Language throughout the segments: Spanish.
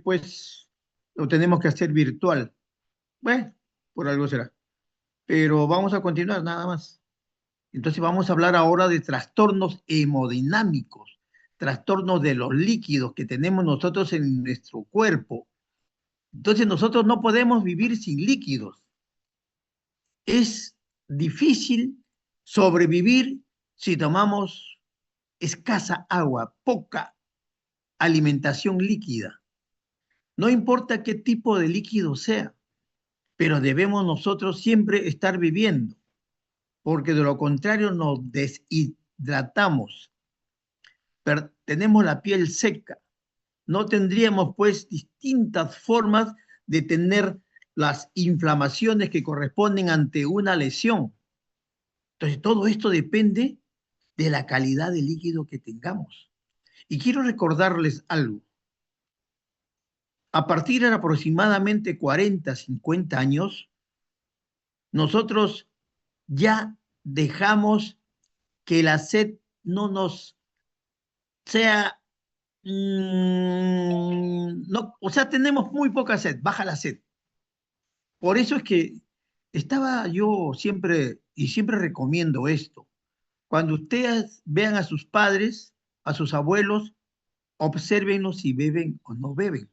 Pues lo tenemos que hacer virtual. Bueno, por algo será. Pero vamos a continuar nada más. Entonces vamos a hablar ahora de trastornos hemodinámicos, trastornos de los líquidos que tenemos nosotros en nuestro cuerpo. Entonces nosotros no podemos vivir sin líquidos. Es difícil sobrevivir si tomamos escasa agua, poca alimentación líquida. No importa qué tipo de líquido sea, pero debemos nosotros siempre estar viviendo, porque de lo contrario nos deshidratamos, tenemos la piel seca, no tendríamos pues distintas formas de tener las inflamaciones que corresponden ante una lesión. Entonces todo esto depende de la calidad de líquido que tengamos. Y quiero recordarles algo. A partir de aproximadamente 40, 50 años, nosotros ya dejamos que la sed no nos sea, no, o sea, tenemos muy poca sed, baja la sed. Por eso es que estaba yo siempre, y siempre recomiendo esto, cuando ustedes vean a sus padres, a sus abuelos, obsérvenlos si beben o no beben.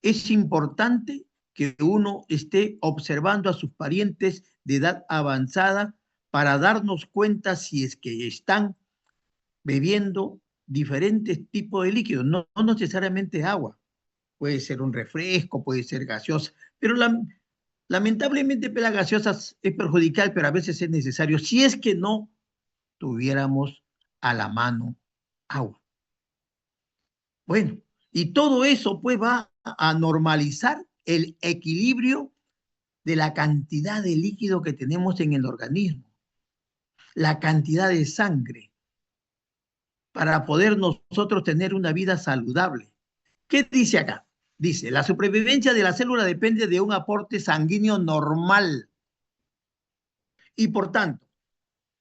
Es importante que uno esté observando a sus parientes de edad avanzada para darnos cuenta si es que están bebiendo diferentes tipos de líquidos, no necesariamente agua. Puede ser un refresco, puede ser gaseosa, pero lamentablemente la gaseosa es perjudicial, pero a veces es necesario si es que no tuviéramos a la mano agua. Bueno, y todo eso pues va a normalizar el equilibrio de la cantidad de líquido que tenemos en el organismo, la cantidad de sangre, para poder nosotros tener una vida saludable. ¿Qué dice acá? Dice, la supervivencia de la célula depende de un aporte sanguíneo normal y por tanto,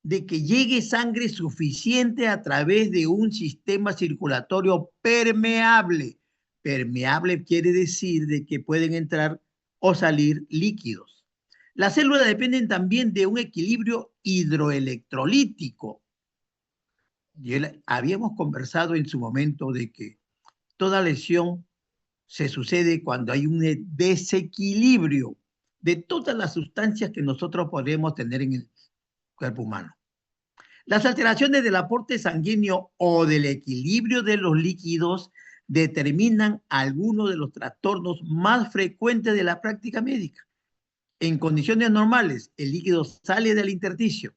de que llegue sangre suficiente a través de un sistema circulatorio permeable. Permeable quiere decir de que pueden entrar o salir líquidos. Las células dependen también de un equilibrio hidroelectrolítico. Habíamos conversado en su momento de que toda lesión se sucede cuando hay un desequilibrio de todas las sustancias que nosotros podemos tener en el cuerpo humano. Las alteraciones del aporte sanguíneo o del equilibrio de los líquidos determinan algunos de los trastornos más frecuentes de la práctica médica. En condiciones normales, el líquido sale del intersticio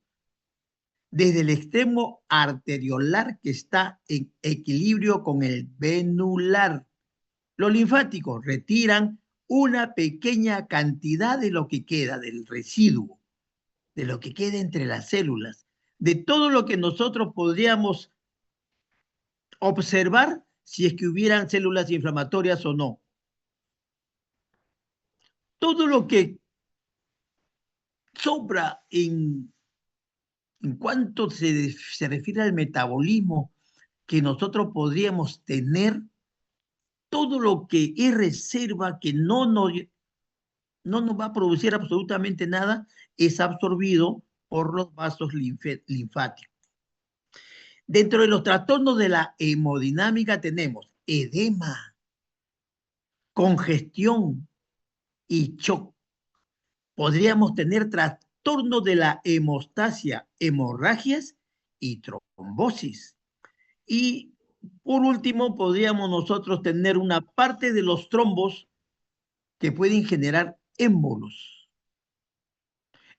desde el extremo arteriolar que está en equilibrio con el venular. Los linfáticos retiran una pequeña cantidad de lo que queda, del residuo, de lo que queda entre las células, de todo lo que nosotros podríamos observar si es que hubieran células inflamatorias o no. Todo lo que sobra en cuanto se refiere al metabolismo que nosotros podríamos tener, todo lo que es reserva que no nos va a producir absolutamente nada, es absorbido por los vasos linfáticos. Dentro de los trastornos de la hemodinámica tenemos edema, congestión y shock. Podríamos tener trastornos de la hemostasia, hemorragias y trombosis. Y por último, podríamos nosotros tener una parte de los trombos que pueden generar émbolos.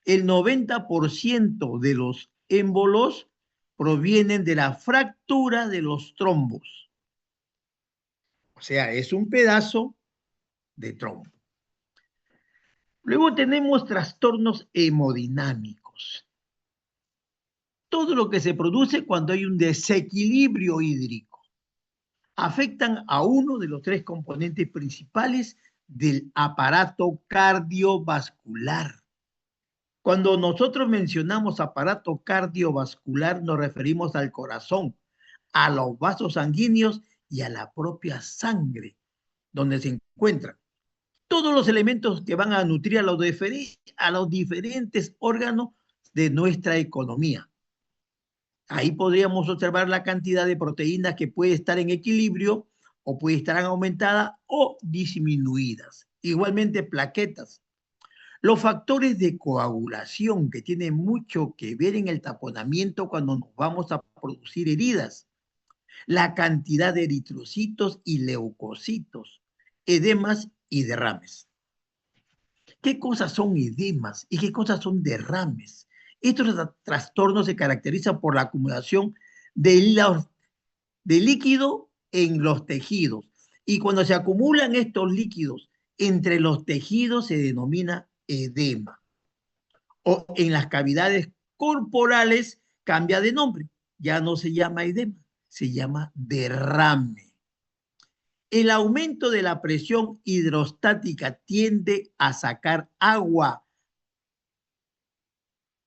El 90% de los émbolos provienen de la fractura de los trombos. O sea, es un pedazo de trombo. Luego tenemos trastornos hemodinámicos. Todo lo que se produce cuando hay un desequilibrio hídrico. Afectan a uno de los tres componentes principales del aparato cardiovascular. Cuando nosotros mencionamos aparato cardiovascular, nos referimos al corazón, a los vasos sanguíneos y a la propia sangre, donde se encuentran todos los elementos que van a nutrir a los diferentes órganos de nuestra economía. Ahí podríamos observar la cantidad de proteínas que puede estar en equilibrio o puede estar aumentada o disminuidas. Igualmente plaquetas. Los factores de coagulación que tienen mucho que ver en el taponamiento cuando nos vamos a producir heridas. La cantidad de eritrocitos y leucocitos, edemas y derrames. ¿Qué cosas son edemas y qué cosas son derrames? Estos trastornos se caracterizan por la acumulación de líquido en los tejidos. Y cuando se acumulan estos líquidos entre los tejidos se denomina edema. O en las cavidades corporales cambia de nombre. Ya no se llama edema, se llama derrame. El aumento de la presión hidrostática tiende a sacar agua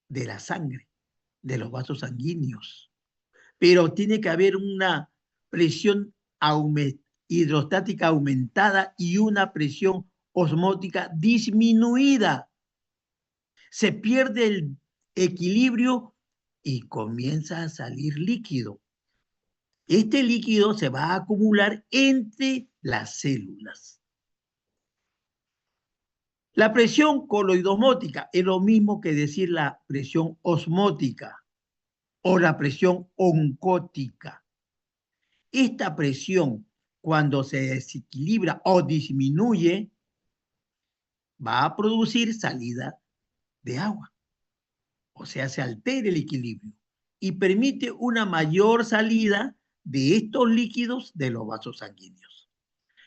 de la sangre, de los vasos sanguíneos. Pero tiene que haber una presión hidrostática aumentada y una presión osmótica disminuida. Se pierde el equilibrio y comienza a salir líquido. Este líquido se va a acumular entre las células. La presión coloidosmótica es lo mismo que decir la presión osmótica o la presión oncótica. Esta presión, cuando se desequilibra o disminuye, va a producir salida de agua. O sea, se altera el equilibrio y permite una mayor salida de estos líquidos de los vasos sanguíneos.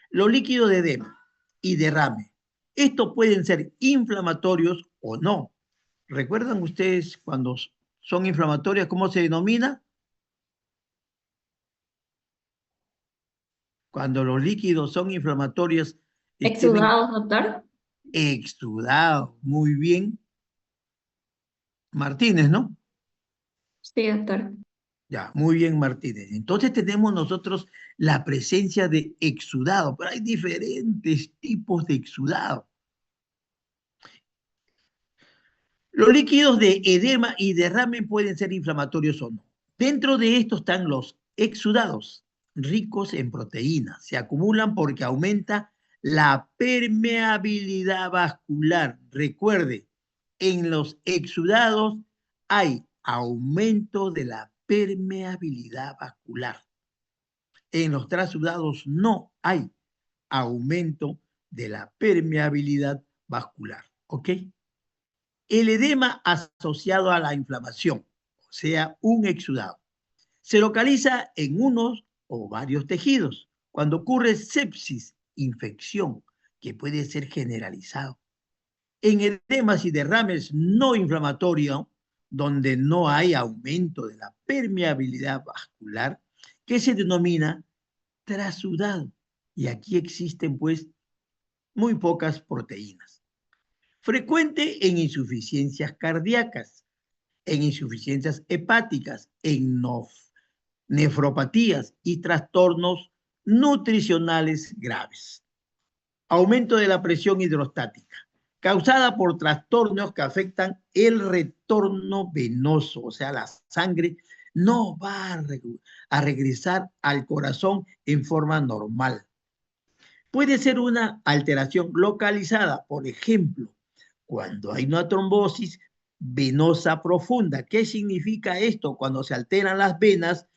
Los líquidos de edema y derrame, estos pueden ser inflamatorios o no. ¿Recuerdan ustedes cuando son inflamatorias, cómo se denomina? Cuando los líquidos son inflamatorios, tienen ¿Exudados, doctor? exudado. Muy bien. Martínez, ¿no? Sí, doctor. Ya, muy bien, Martínez. Entonces tenemos nosotros la presencia de exudado, pero hay diferentes tipos de exudado. Los líquidos de edema y derrame pueden ser inflamatorios o no. Dentro de estos están los exudados, ricos en proteínas. Se acumulan porque aumenta la permeabilidad vascular. Recuerde, en los exudados hay aumento de la permeabilidad vascular. En los trasudados no hay aumento de la permeabilidad vascular. ¿Ok? El edema asociado a la inflamación, o sea, un exudado, se localiza en unos o varios tejidos cuando ocurre sepsis, infección, que puede ser generalizado. En edemas y derrames no inflamatorios, donde no hay aumento de la permeabilidad vascular, que se denomina trasudado. Y aquí existen, pues, muy pocas proteínas. Frecuente en insuficiencias cardíacas, en insuficiencias hepáticas, en nefropatías y trastornos nutricionales graves. Aumento de la presión hidrostática, causada por trastornos que afectan el retorno venoso, o sea, la sangre no va a regresar al corazón en forma normal. Puede ser una alteración localizada, por ejemplo, cuando hay una trombosis venosa profunda. ¿Qué significa esto? Cuando se alteran las venas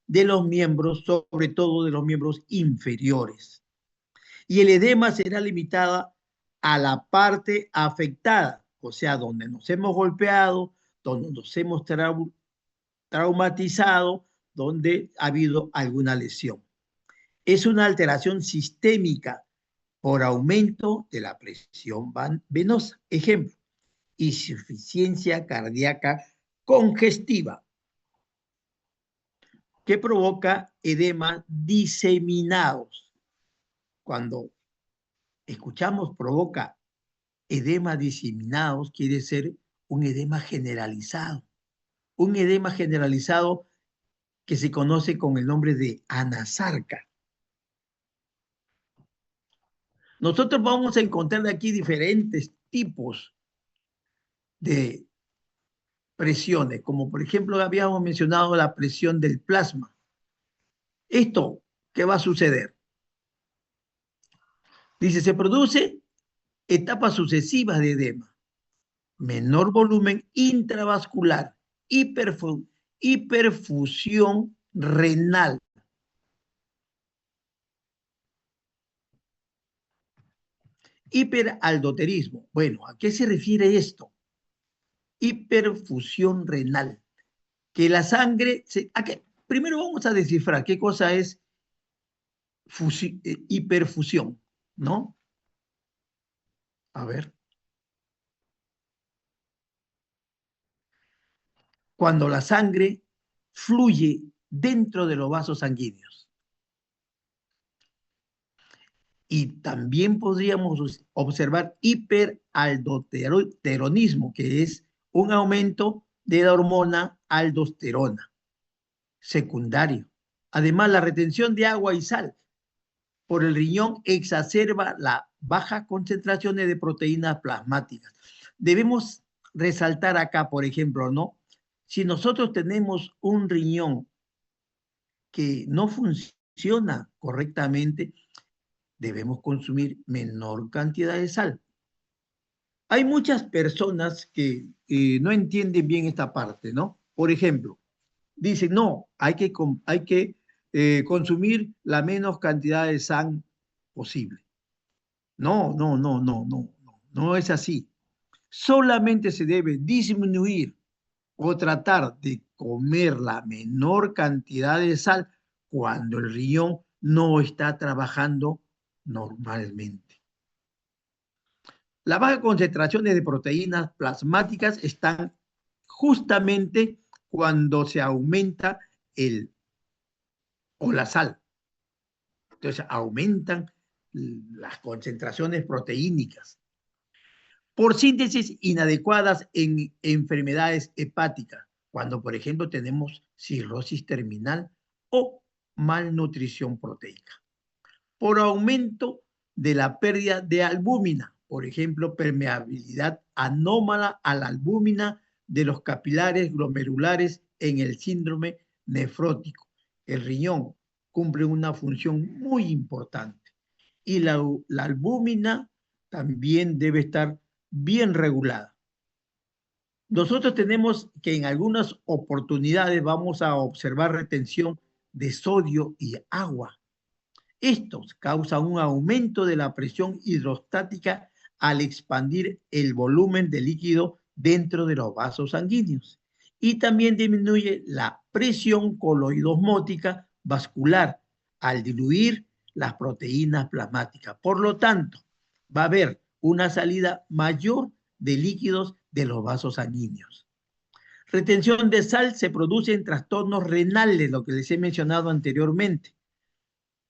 de los miembros, sobre todo de los miembros inferiores. Y el edema será limitada a la parte afectada, o sea, donde nos hemos golpeado, donde nos hemos traumatizado, donde ha habido alguna lesión. Es una alteración sistémica por aumento de la presión venosa. Ejemplo, insuficiencia cardíaca congestiva, que provoca edema diseminados. Cuando escuchamos provoca edema diseminados, quiere ser un edema generalizado. Un edema generalizado que se conoce con el nombre de anasarca. Nosotros vamos a encontrar aquí diferentes tipos de presiones, como por ejemplo habíamos mencionado la presión del plasma. Esto, ¿qué va a suceder? Dice, se produce etapas sucesivas de edema, menor volumen intravascular, hiperfusión renal, hiperaldoterismo. Bueno, ¿a qué se refiere esto? Hiperfusión renal. Que la sangre, primero vamos a descifrar qué cosa es hiperfusión, ¿no? A ver, cuando la sangre fluye dentro de los vasos sanguíneos. Y también podríamos observar hiperaldoteronismo, que es un aumento de la hormona aldosterona, secundario. Además, la retención de agua y sal por el riñón exacerba las bajas concentraciones de proteínas plasmáticas. Debemos resaltar acá, por ejemplo, ¿no? Si nosotros tenemos un riñón que no funciona correctamente, debemos consumir menor cantidad de sal. Hay muchas personas que no entienden bien esta parte, ¿no? Por ejemplo, dicen, no, hay que consumir la menos cantidad de sal posible. No, no, no, no, no, no, no es así. Solamente se debe disminuir o tratar de comer la menor cantidad de sal cuando el riñón no está trabajando normalmente. Las bajas concentraciones de proteínas plasmáticas están justamente cuando se aumenta el o la sal. Entonces aumentan las concentraciones proteínicas por síntesis inadecuadas en enfermedades hepáticas, cuando por ejemplo tenemos cirrosis terminal o malnutrición proteica. Por aumento de la pérdida de albúmina, por ejemplo, permeabilidad anómala a la albúmina de los capilares glomerulares en el síndrome nefrótico. El riñón cumple una función muy importante y la albúmina también debe estar bien regulada. Nosotros tenemos que en algunas oportunidades vamos a observar retención de sodio y agua. Estos causan un aumento de la presión hidrostática al expandir el volumen de líquido dentro de los vasos sanguíneos y también disminuye la presión coloidosmótica vascular al diluir las proteínas plasmáticas. Por lo tanto, va a haber una salida mayor de líquidos de los vasos sanguíneos. Retención de sal se produce en trastornos renales, lo que les he mencionado anteriormente,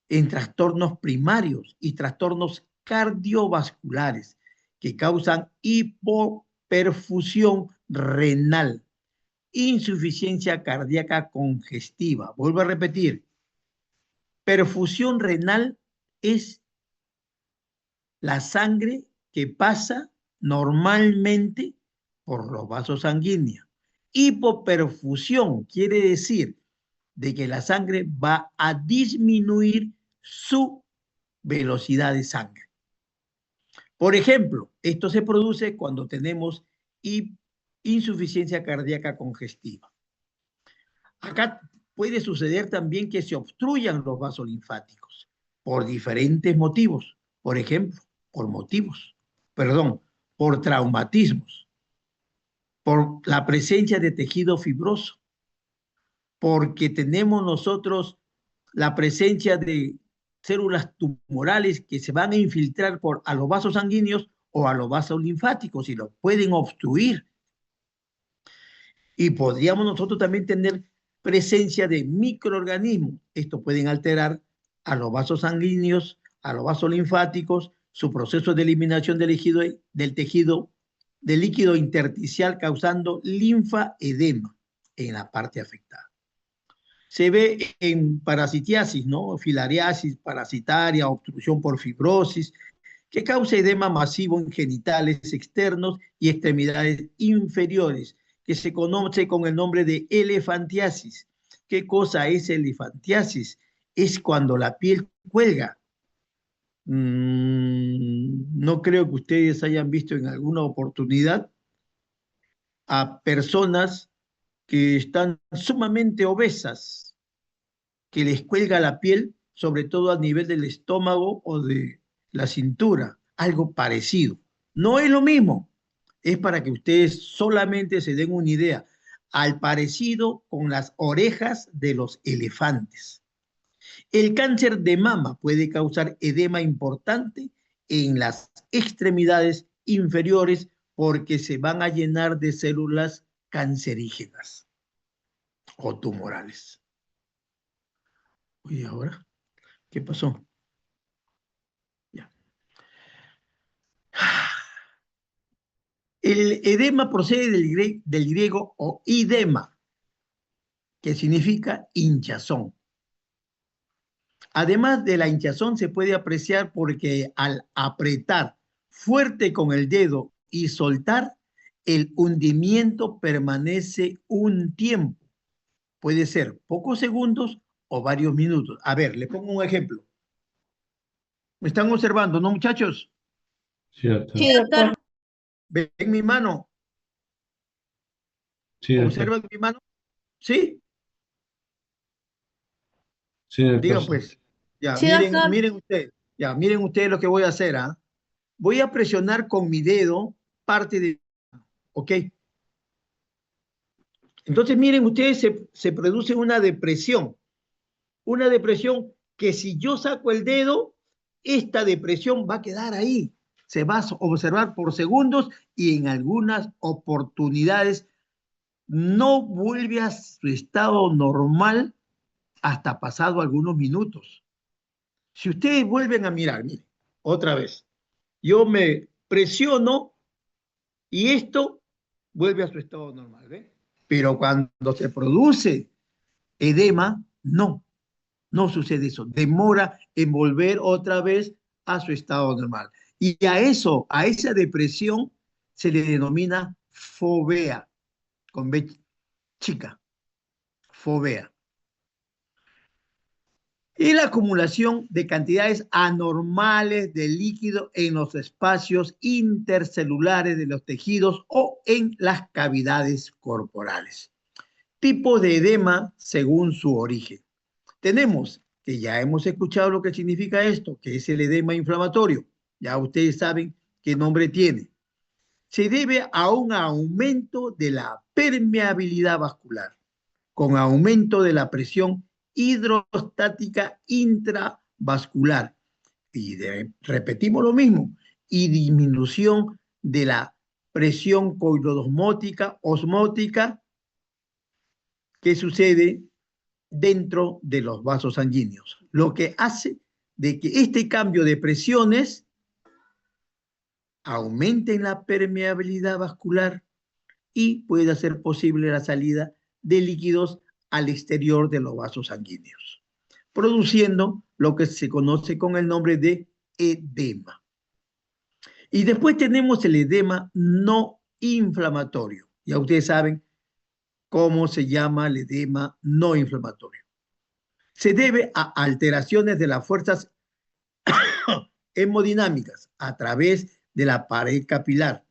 en trastornos primarios y trastornos cardiovasculares que causan hipoperfusión renal, insuficiencia cardíaca congestiva. Vuelvo a repetir, perfusión renal es la sangre que pasa normalmente por los vasos sanguíneos. Hipoperfusión quiere decir de que la sangre va a disminuir su velocidad de sangre. Por ejemplo, esto se produce cuando tenemos insuficiencia cardíaca congestiva. Acá puede suceder también que se obstruyan los vasos linfáticos por diferentes motivos. Por ejemplo, por traumatismos, por la presencia de tejido fibroso, porque tenemos nosotros la presencia de células tumorales que se van a infiltrar a los vasos sanguíneos o a los vasos linfáticos y los pueden obstruir. Y podríamos nosotros también tener presencia de microorganismos. Estos pueden alterar a los vasos sanguíneos, a los vasos linfáticos, su proceso de eliminación del tejido del líquido intersticial, causando linfaedema en la parte afectada. Se ve en parasitiasis, ¿no? Filariasis parasitaria, obstrucción por fibrosis, que causa edema masivo en genitales externos y extremidades inferiores, que se conoce con el nombre de elefantiasis. ¿Qué cosa es elefantiasis? Es cuando la piel cuelga. No creo que ustedes hayan visto en alguna oportunidad a personas que están sumamente obesas, que les cuelga la piel, sobre todo a nivel del estómago o de la cintura, algo parecido. No es lo mismo, es para que ustedes solamente se den una idea, al parecido con las orejas de los elefantes. El cáncer de mama puede causar edema importante en las extremidades inferiores porque se van a llenar de células cancerígenas o tumorales. Oye, ahora, ¿qué pasó? Ya. El edema procede del griego o idema, que significa hinchazón. Además de la hinchazón se puede apreciar porque al apretar fuerte con el dedo y soltar, el hundimiento permanece un tiempo. Puede ser pocos segundos o varios minutos. A ver, le pongo un ejemplo. ¿Me están observando, no, muchachos? Sí, doctor. Sí, doctor. ¿Ven mi mano? Sí, doctor. ¿Observan mi mano? ¿Sí? Sí, doctor. Digan pues. Ya, Sí, doctor. miren ustedes. Ya, miren ustedes lo que voy a hacer, ¿ah? Voy a presionar con mi dedo parte de... ¿Ok? Entonces, miren ustedes, se produce una depresión que si yo saco el dedo, esta depresión va a quedar ahí. Se va a observar por segundos y en algunas oportunidades no vuelve a su estado normal hasta pasado algunos minutos. Si ustedes vuelven a mirar, miren, otra vez, yo me presiono y esto vuelve a su estado normal, ¿ven? Pero cuando se produce edema, no sucede eso. Demora en volver otra vez a su estado normal. Y a eso, a esa depresión, se le denomina fovea, con B chica, fovea. Y la acumulación de cantidades anormales de líquido en los espacios intercelulares de los tejidos o en las cavidades corporales. Tipo de edema según su origen. Tenemos que ya hemos escuchado lo que significa esto, que es el edema inflamatorio. Ya ustedes saben qué nombre tiene. Se debe a un aumento de la permeabilidad vascular, con aumento de la presión hidrostática intravascular. Y repetimos lo mismo, y disminución de la presión osmótica que sucede dentro de los vasos sanguíneos, lo que hace de que este cambio de presiones aumente la permeabilidad vascular y pueda hacer posible la salida de líquidos al exterior de los vasos sanguíneos, produciendo lo que se conoce con el nombre de edema. Y después tenemos el edema no inflamatorio. Ya ustedes saben cómo se llama el edema no inflamatorio. Se debe a alteraciones de las fuerzas hemodinámicas a través de la pared capilar,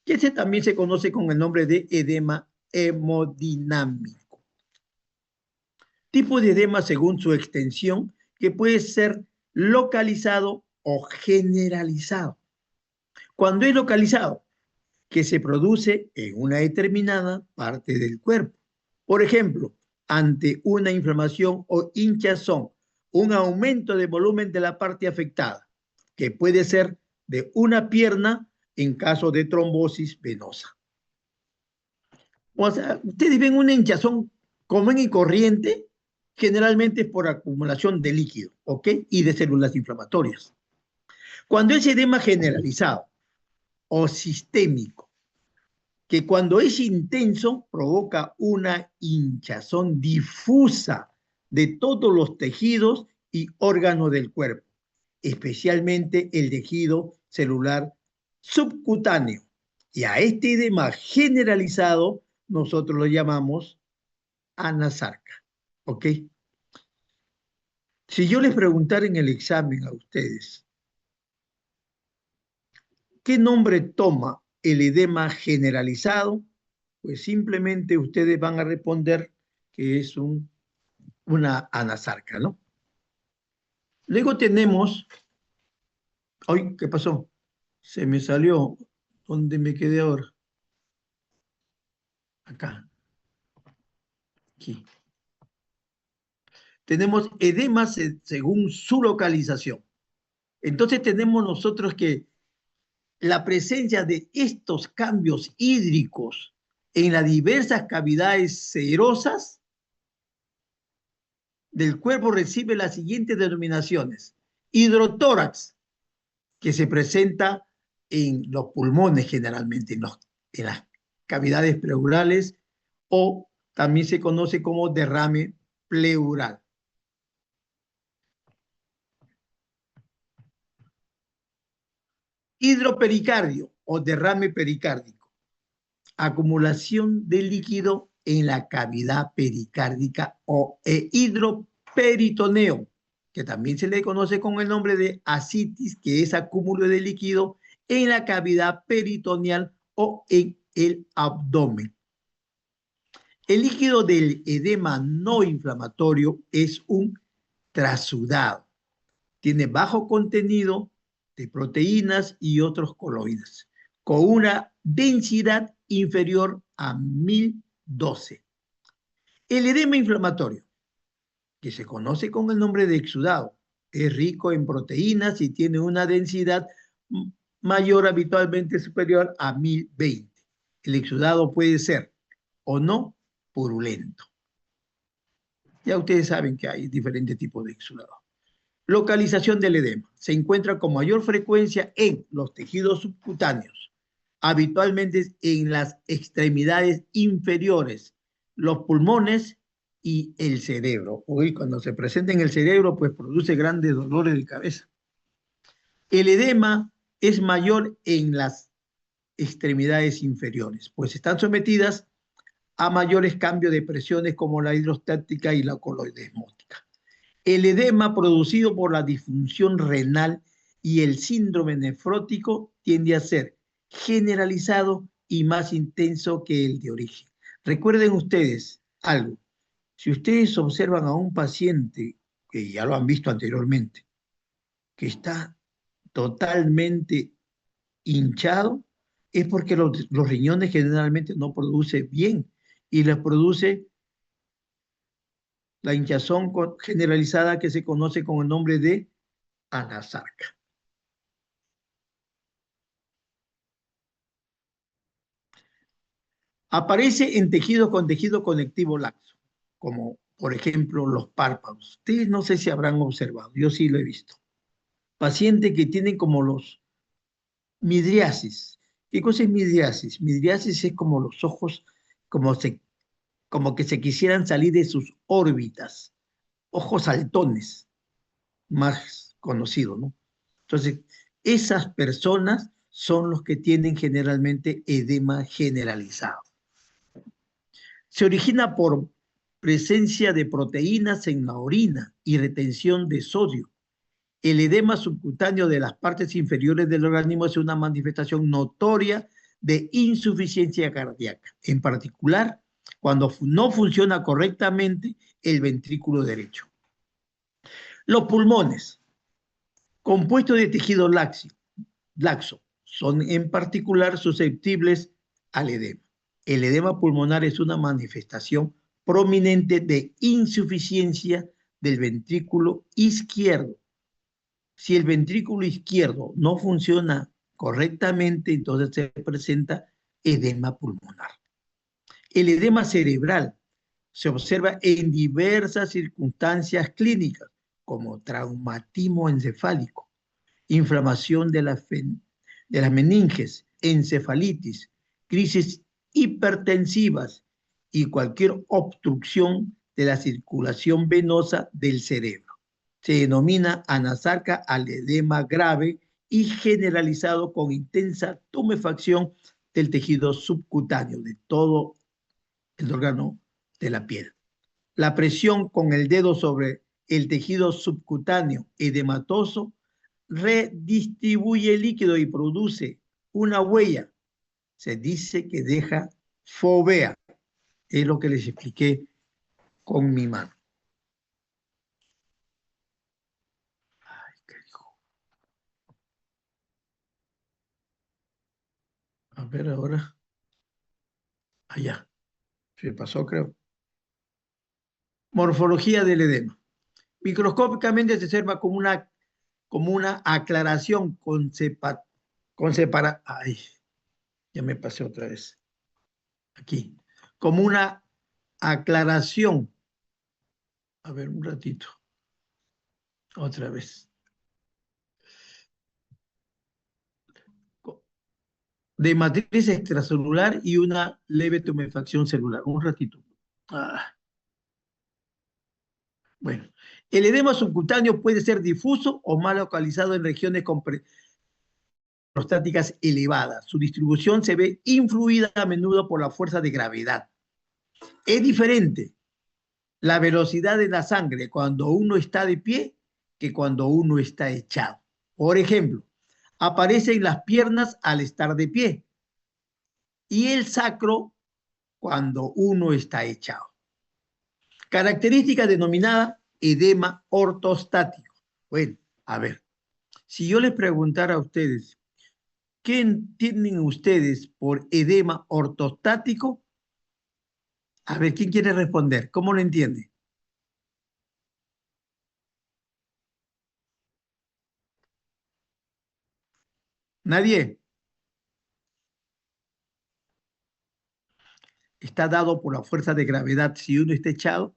que también se conoce con el nombre de edema hemodinámico. Tipo de edema según su extensión, que puede ser localizado o generalizado. Cuando es localizado, que se produce en una determinada parte del cuerpo. Por ejemplo, ante una inflamación o hinchazón, un aumento de volumen de la parte afectada, que puede ser de una pierna en caso de trombosis venosa. O sea, ustedes ven una hinchazón común y corriente, generalmente es por acumulación de líquido, ¿ok? Y de células inflamatorias. Cuando es edema generalizado o sistémico, que cuando es intenso provoca una hinchazón difusa de todos los tejidos y órganos del cuerpo especialmente el tejido celular subcutáneo. Y a este edema generalizado nosotros lo llamamos anasarca. ¿Ok? Si yo les preguntara en el examen a ustedes, ¿qué nombre toma el edema generalizado? Pues simplemente ustedes van a responder que es una anasarca, ¿no? Luego tenemos, ay, ¿qué pasó? Se me salió. ¿Dónde me quedé ahora? Acá. Aquí. Tenemos edemas según su localización. Entonces tenemos nosotros que la presencia de estos cambios hídricos en las diversas cavidades serosas del cuerpo recibe las siguientes denominaciones. Hidrotórax, que se presenta en los pulmones generalmente, en las cavidades pleurales, o también se conoce como derrame pleural. Hidropericardio o derrame pericárdico, acumulación de líquido en la cavidad pericárdica o hidroperitoneo, que también se le conoce con el nombre de ascitis, que es acúmulo de líquido en la cavidad peritoneal o en el abdomen. El líquido del edema no inflamatorio es un trasudado. Tiene bajo contenido de proteínas y otros coloides, con una densidad inferior a 1012. El edema inflamatorio, que se conoce con el nombre de exudado, es rico en proteínas y tiene una densidad mayor, habitualmente superior a 1020. El exudado puede ser o no purulento. Ya ustedes saben que hay diferentes tipos de exudado. Localización del edema. Se encuentra con mayor frecuencia en los tejidos subcutáneos, habitualmente en las extremidades inferiores, los pulmones y el cerebro. Hoy cuando se presenta en el cerebro, pues produce grandes dolores de cabeza. El edema es mayor en las extremidades inferiores, pues están sometidas a mayores cambios de presiones como la hidrostática y la coloidesmótica. El edema producido por la disfunción renal y el síndrome nefrótico tiende a ser generalizado y más intenso que el de origen. Recuerden ustedes algo. Si ustedes observan a un paciente, que ya lo han visto anteriormente, que está totalmente hinchado, es porque los riñones generalmente no producen bien y les produce la hinchazón generalizada que se conoce con el nombre de anasarca. Aparece en tejidos con tejido conectivo laxo, como por ejemplo los párpados. Ustedes no sé si habrán observado, yo sí lo he visto. Pacientes que tienen como los midriasis. ¿Qué cosa es midriasis? Midriasis es como los ojos, como que se quisieran salir de sus órbitas, ojos saltones, más conocido, ¿no? Entonces, esas personas son los que tienen generalmente edema generalizado. Se origina por presencia de proteínas en la orina y retención de sodio. El edema subcutáneo de las partes inferiores del organismo es una manifestación notoria de insuficiencia cardíaca, en particular cuando no funciona correctamente el ventrículo derecho. Los pulmones, compuestos de tejido laxo, son en particular susceptibles al edema. El edema pulmonar es una manifestación prominente de insuficiencia del ventrículo izquierdo. Si el ventrículo izquierdo no funciona correctamente, entonces se presenta edema pulmonar. El edema cerebral se observa en diversas circunstancias clínicas, como traumatismo encefálico, inflamación de las meninges, encefalitis, crisis hipertensivas y cualquier obstrucción de la circulación venosa del cerebro. Se denomina anasarca al edema grave y generalizado con intensa tumefacción del tejido subcutáneo de todo el órgano de la piel. La presión con el dedo sobre el tejido subcutáneo edematoso redistribuye el líquido y produce una huella. Se dice que deja fovea. Es lo que les expliqué con mi mano. Ay, ¿qué dijo? A ver ahora. Allá. Se pasó, creo. Morfología del edema. Microscópicamente se observa como una aclaración ay, ya me pasé otra vez. Aquí. Como una aclaración. A ver, un ratito. Otra vez. De matriz extracelular y una leve tumefacción celular. Un ratito. Ah, bueno. El edema subcutáneo puede ser difuso o mal localizado en regiones con prostáticas elevadas. Su distribución se ve influida a menudo por la fuerza de gravedad. Es diferente la velocidad de la sangre cuando uno está de pie que cuando uno está echado. Por ejemplo, aparece en las piernas al estar de pie y el sacro cuando uno está echado. Característica denominada edema ortostático. Bueno, a ver, si yo les preguntara a ustedes, ¿qué entienden ustedes por edema ortostático? A ver, ¿quién quiere responder? ¿Cómo lo entiende? ¿Nadie? Está dado por la fuerza de gravedad si uno está echado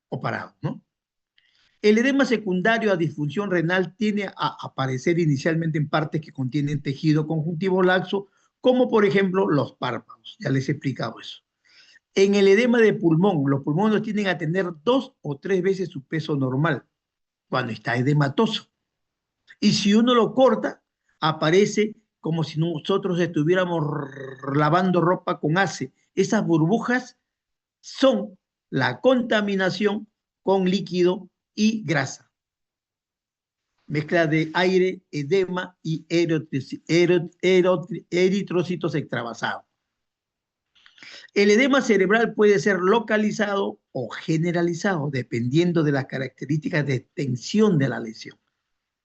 o parado, ¿no? El edema secundario a disfunción renal tiende a aparecer inicialmente en partes que contienen tejido conjuntivo laxo, como por ejemplo los párpados. Ya les he explicado eso. En el edema de pulmón, los pulmones tienden a tener 2 o 3 veces su peso normal cuando está edematoso. Y si uno lo corta, aparece como si nosotros estuviéramos lavando ropa con ace. Esas burbujas son la contaminación con líquido y grasa. Mezcla de aire, edema y eritrocitos extravasados. El edema cerebral puede ser localizado o generalizado dependiendo de las características de extensión de la lesión.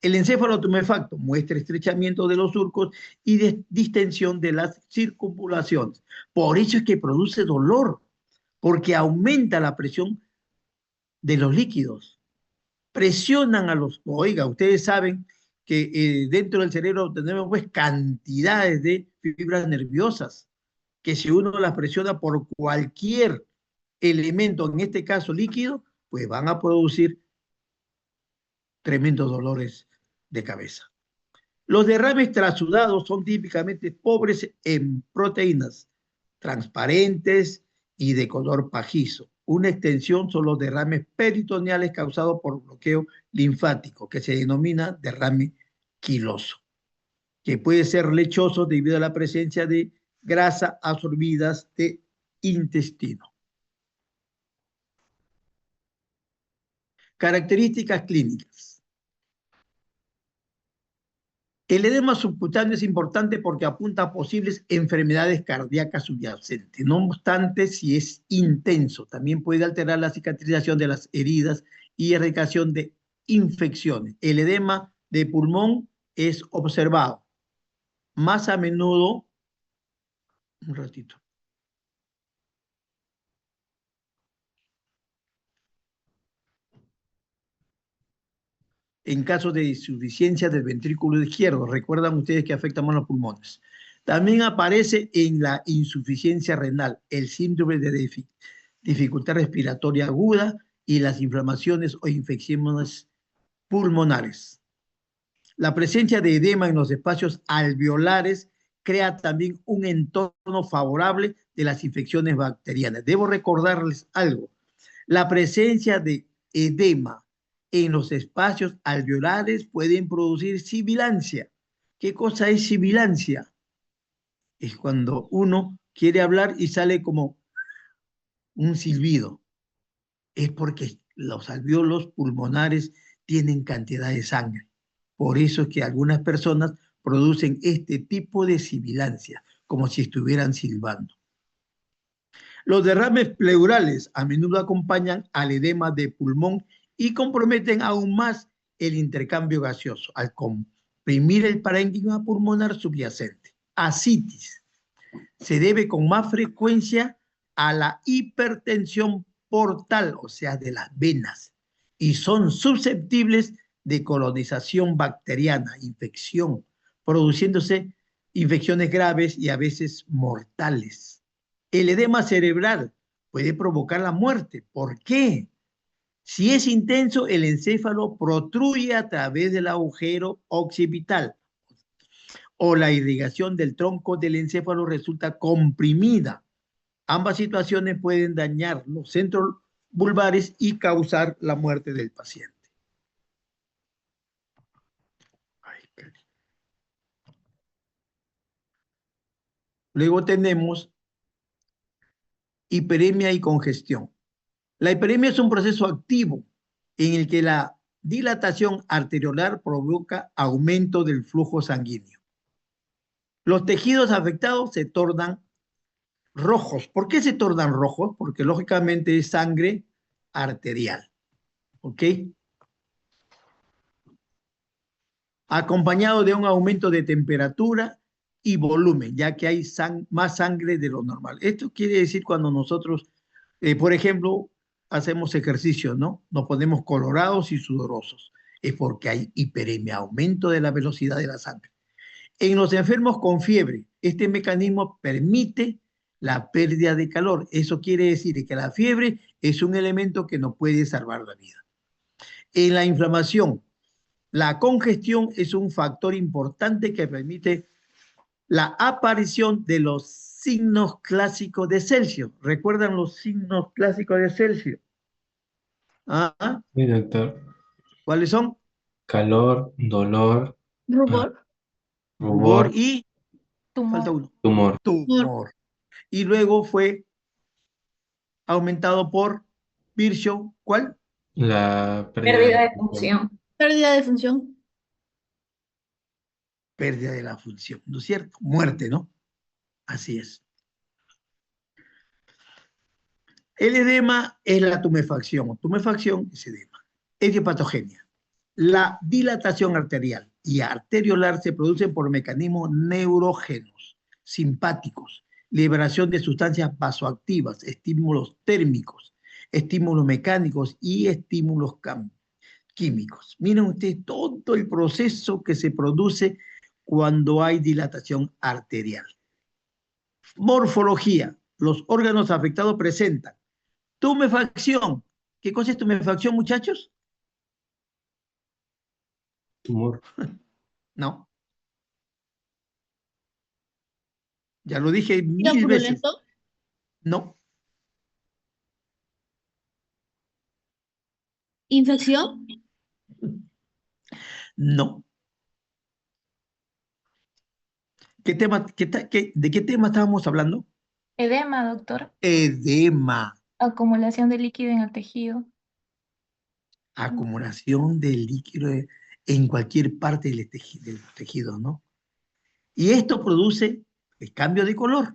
El encéfalo tumefacto muestra estrechamiento de los surcos y distensión de las circunvalaciones. Por eso es que produce dolor, porque aumenta la presión de los líquidos. Presionan a los... Oiga, ustedes saben que dentro del cerebro tenemos pues cantidades de fibras nerviosas, que si uno las presiona por cualquier elemento, en este caso líquido, pues van a producir tremendos dolores de cabeza. Los derrames trasudados son típicamente pobres en proteínas, transparentes y de color pajizo. Una extensión son los derrames peritoneales causados por bloqueo linfático, que se denomina derrame quiloso, que puede ser lechoso debido a la presencia de grasa absorbidas de intestino. Características clínicas. El edema subcutáneo es importante porque apunta a posibles enfermedades cardíacas subyacentes. No obstante, si es intenso, también puede alterar la cicatrización de las heridas y erradicación de infecciones. El edema de pulmón es observado más a menudo, un ratito, en caso de insuficiencia del ventrículo izquierdo. Recuerdan ustedes que afecta más los pulmones. También aparece en la insuficiencia renal, el síndrome de dificultad respiratoria aguda y las inflamaciones o infecciones pulmonares. La presencia de edema en los espacios alveolares crea también un entorno favorable de las infecciones bacterianas. Debo recordarles algo. La presencia de edema en los espacios alveolares pueden producir sibilancia. ¿Qué cosa es sibilancia? Es cuando uno quiere hablar y sale como un silbido. Es porque los alvéolos pulmonares tienen cantidad de sangre. Por eso es que algunas personas producen este tipo de sibilancia, como si estuvieran silbando. Los derrames pleurales a menudo acompañan al edema de pulmón y comprometen aún más el intercambio gaseoso al comprimir el parénquima pulmonar subyacente. Ascitis se debe con más frecuencia a la hipertensión portal, o sea, de las venas, y son susceptibles de colonización bacteriana, infección, produciéndose infecciones graves y a veces mortales. El edema cerebral puede provocar la muerte. ¿Por qué? Si es intenso, el encéfalo protruye a través del agujero occipital o la irrigación del tronco del encéfalo resulta comprimida. Ambas situaciones pueden dañar los centros vulvares y causar la muerte del paciente. Luego tenemos hiperemia y congestión. La hiperemia es un proceso activo en el que la dilatación arteriolar provoca aumento del flujo sanguíneo. Los tejidos afectados se tornan rojos. ¿Por qué se tornan rojos? Porque lógicamente es sangre arterial. ¿Ok? Acompañado de un aumento de temperatura y volumen, ya que hay más sangre de lo normal. Esto quiere decir cuando nosotros, por ejemplo, hacemos ejercicio, ¿no? Nos ponemos colorados y sudorosos. Es porque hay hiperemia, aumento de la velocidad de la sangre. En los enfermos con fiebre, este mecanismo permite la pérdida de calor. Eso quiere decir que la fiebre es un elemento que nos puede salvar la vida. En la inflamación, la congestión es un factor importante que permite la aparición de los signos clásicos de Celsius. ¿Recuerdan los signos clásicos de Celsius? ¿Ah? Sí, doctor. ¿Cuáles son? Calor, dolor, Rubor. Rubor rubor, y, falta Tumor. uno, tumor. tumor. Y luego fue aumentado por Virchow, ¿cuál? La pérdida Pérdida de de función. función. Pérdida de función. Pérdida de la función, ¿no es cierto? Muerte, ¿no? Así es. El edema es la tumefacción. Tumefacción es edema. Etiopatogenia. La dilatación arterial y arteriolar se producen por mecanismos neurógenos, simpáticos, liberación de sustancias vasoactivas, estímulos térmicos, estímulos mecánicos y estímulos químicos. Miren ustedes todo el proceso que se produce cuando hay dilatación arterial. Morfología. Los órganos afectados presentan tumefacción. ¿Qué cosa es tumefacción, muchachos? Tumor. No. Ya lo dije ¿Respira 1000 veces. purulento? No, ¿Infección? no. ¿De qué tema estábamos hablando? Edema, doctor. Edema, Acumulación de líquido en el tejido. acumulación de líquido en cualquier parte del tejido, ¿no? Y esto produce el cambio de color.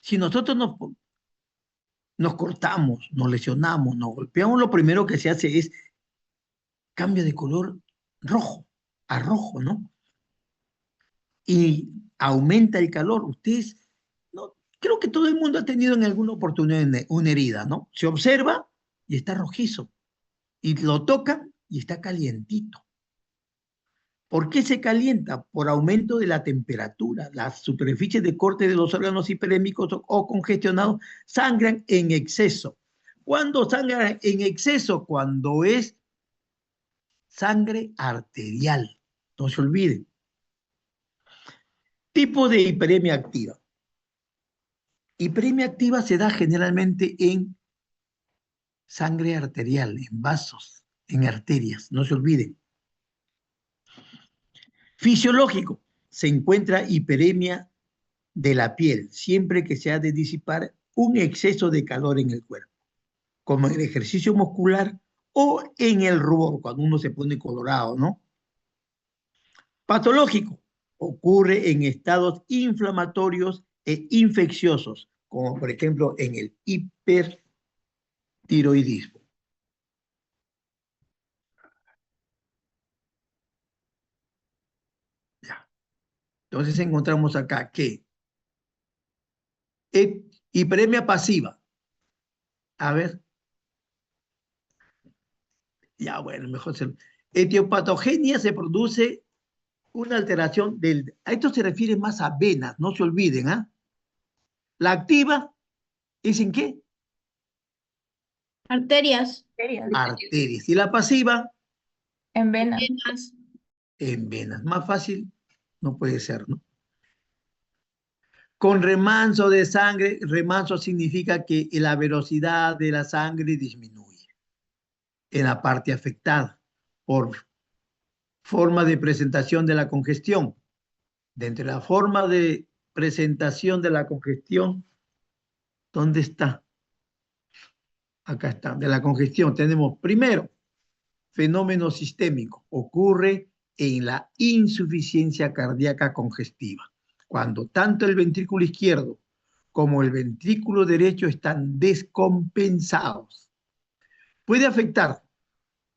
Si nosotros nos cortamos, nos lesionamos, nos golpeamos, lo primero que se hace es cambio de color rojo, a rojo, ¿no? Y aumenta el calor. Ustedes, no, creo que todo el mundo ha tenido en alguna oportunidad una herida, ¿no? Se observa y está rojizo. Y lo tocan y está calientito. ¿Por qué se calienta? Por aumento de la temperatura. Las superficies de corte de los órganos hiperémicos o congestionados sangran en exceso. ¿Cuándo sangran en exceso? Cuando es sangre arterial. No se olviden. Tipo de hiperemia activa. Hiperemia activa se da generalmente en sangre arterial, en vasos. en arterias, no se olviden. Fisiológico, se encuentra hiperemia de la piel siempre que se ha de disipar un exceso de calor en el cuerpo, como en el ejercicio muscular o en el rubor, cuando uno se pone colorado, ¿no? Patológico, ocurre en estados inflamatorios e infecciosos, como por ejemplo en el hipertiroidismo. Ya. Entonces encontramos acá que hiperemia pasiva. A ver, ya bueno, mejor se... Etiopatogenia se produce una alteración del... A esto se refiere más a venas, no se olviden, ¿ah? La activa es en qué? Arterias. Arterias. Y la pasiva En venas. Venas. en venas. Más fácil no puede ser, ¿no? Con remanso de sangre, remanso significa que la velocidad de la sangre disminuye en la parte afectada por forma de presentación de la congestión. Dentro de la forma de presentación de la congestión, ¿dónde está? Acá está, de la congestión. Tenemos primero, fenómeno sistémico. Ocurre en la insuficiencia cardíaca congestiva, cuando tanto el ventrículo izquierdo como el ventrículo derecho están descompensados. Puede afectar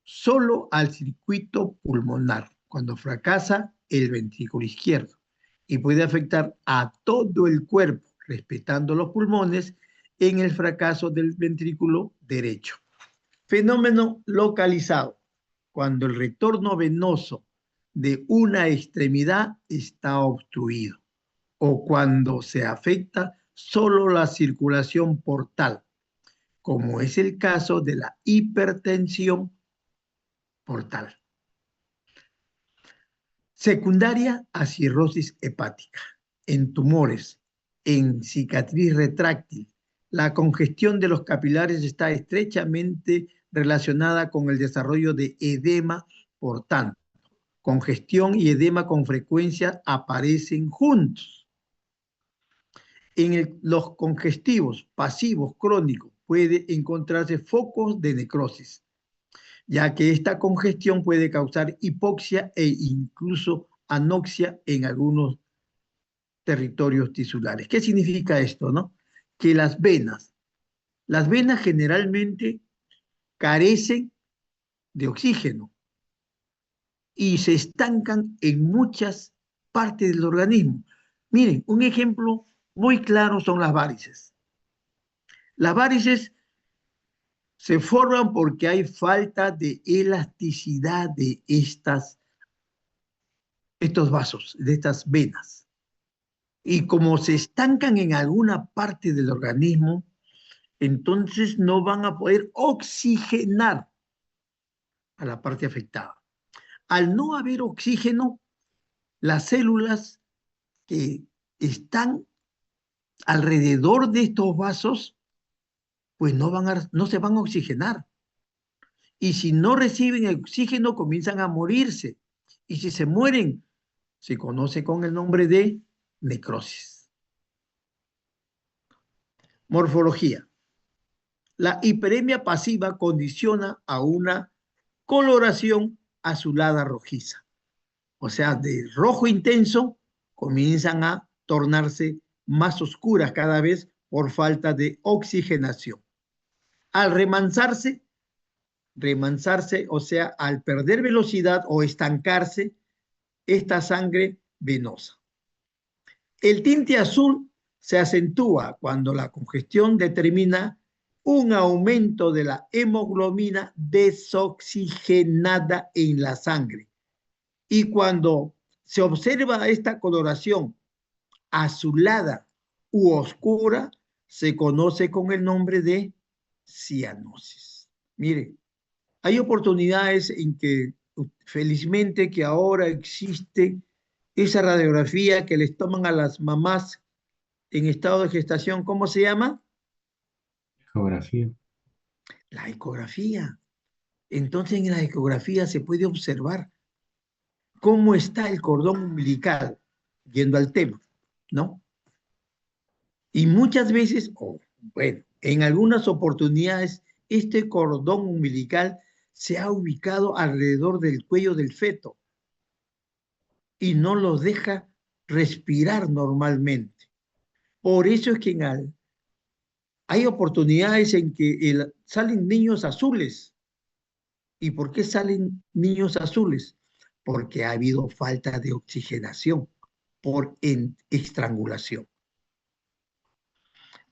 solo al circuito pulmonar, cuando fracasa el ventrículo izquierdo, y puede afectar a todo el cuerpo, respetando los pulmones, en el fracaso del ventrículo derecho. Fenómeno localizado, cuando el retorno venoso de una extremidad está obstruido o cuando se afecta solo la circulación portal, como es el caso de la hipertensión portal. Secundaria a cirrosis hepática. En tumores, en cicatriz retráctil, la congestión de los capilares está estrechamente relacionada con el desarrollo de edema. Por tanto, congestión y edema con frecuencia aparecen juntos. En los congestivos pasivos crónicos puede encontrarse focos de necrosis, ya que esta congestión puede causar hipoxia e incluso anoxia en algunos territorios tisulares. ¿Qué significa esto, no? Que las venas generalmente carecen de oxígeno y se estancan en muchas partes del organismo. Miren, un ejemplo muy claro son las varices. Las varices se forman porque hay falta de elasticidad de estos vasos, de estas venas. Y como se estancan en alguna parte del organismo, entonces no van a poder oxigenar a la parte afectada. Al no haber oxígeno, las células que están alrededor de estos vasos, pues no se van a oxigenar. Y si no reciben el oxígeno, comienzan a morirse. Y si se mueren, se conoce con el nombre de necrosis. Morfología. La hiperemia pasiva condiciona a una coloración azulada rojiza. O sea, de rojo intenso comienzan a tornarse más oscuras cada vez por falta de oxigenación. Al remansarse, o sea, al perder velocidad o estancarse, esta sangre venosa. El tinte azul se acentúa cuando la congestión determina un aumento de la hemoglobina desoxigenada en la sangre. Y cuando se observa esta coloración azulada u oscura, se conoce con el nombre de cianosis. Mire, hay oportunidades en que felizmente que ahora existe esa radiografía que les toman a las mamás en estado de gestación. ¿Cómo se llama? Geografía. La ecografía. Entonces en la ecografía se puede observar cómo está el cordón umbilical, yendo al tema, ¿no? Y muchas veces, o bueno, en algunas oportunidades, este cordón umbilical se ha ubicado alrededor del cuello del feto y no los deja respirar normalmente. Por eso es que hay oportunidades en que salen niños azules. ¿Y por qué salen niños azules? Porque ha habido falta de oxigenación por estrangulación.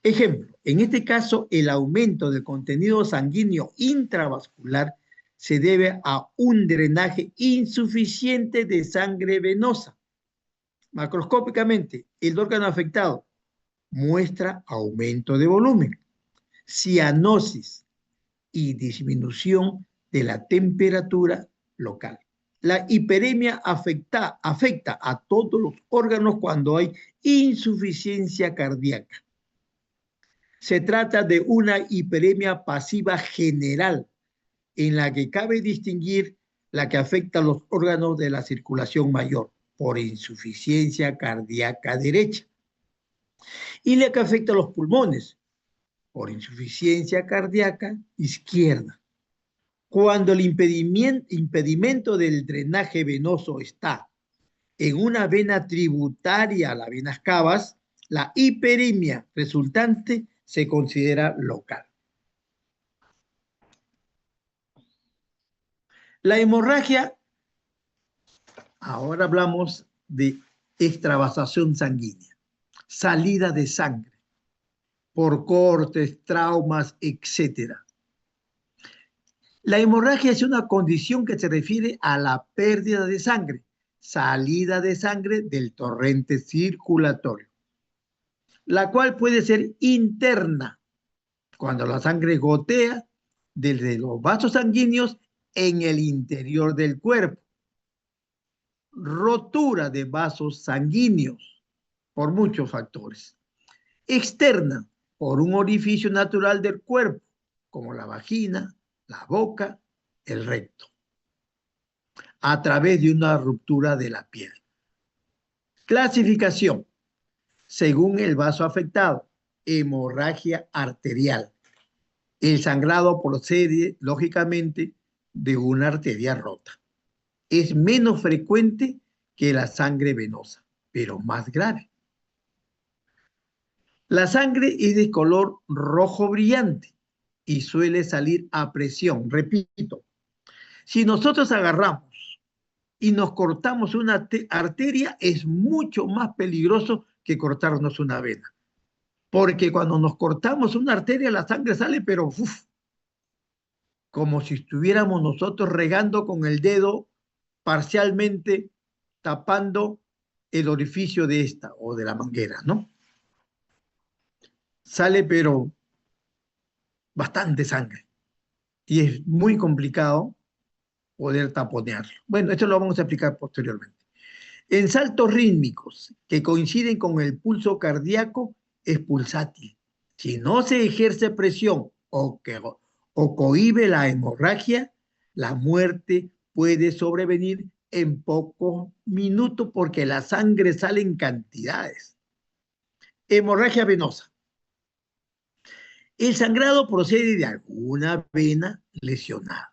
Ejemplo, en este caso, el aumento del contenido sanguíneo intravascular se debe a un drenaje insuficiente de sangre venosa. Macroscópicamente, el órgano afectado muestra aumento de volumen, cianosis y disminución de la temperatura local. La hiperemia afecta a todos los órganos cuando hay insuficiencia cardíaca. Se trata de una hiperemia pasiva general, en la que cabe distinguir la que afecta a los órganos de la circulación mayor por insuficiencia cardíaca derecha y la que afecta a los pulmones por insuficiencia cardíaca izquierda. Cuando el impedimento del drenaje venoso está en una vena tributaria a las venas cavas, la hiperemia resultante se considera local. La hemorragia, ahora hablamos de extravasación sanguínea, salida de sangre por cortes, traumas, etc. La hemorragia es una condición que se refiere a la pérdida de sangre, salida de sangre del torrente circulatorio, la cual puede ser interna, cuando la sangre gotea desde los vasos sanguíneos en el interior del cuerpo. Rotura de vasos sanguíneos por muchos factores. Externa, por un orificio natural del cuerpo, como la vagina, la boca, el recto, a través de una ruptura de la piel. Clasificación, según el vaso afectado, hemorragia arterial. El sangrado procede, lógicamente, de una arteria rota. Es menos frecuente que la sangre venosa, pero más grave. La sangre es de color rojo brillante y suele salir a presión. Repito, si nosotros agarramos y nos cortamos una arteria, es mucho más peligroso que cortarnos una vena. Porque cuando nos cortamos una arteria, la sangre sale, pero como si estuviéramos nosotros regando con el dedo parcialmente tapando el orificio de esta o de la manguera, ¿no? Sale, pero bastante sangre. Y es muy complicado poder taponearlo. Bueno, esto lo vamos a explicar posteriormente. En saltos rítmicos que coinciden con el pulso cardíaco, es pulsátil. Si no se ejerce presión o cohíbe la hemorragia, la muerte puede sobrevenir en pocos minutos porque la sangre sale en cantidades. Hemorragia venosa. El sangrado procede de alguna vena lesionada.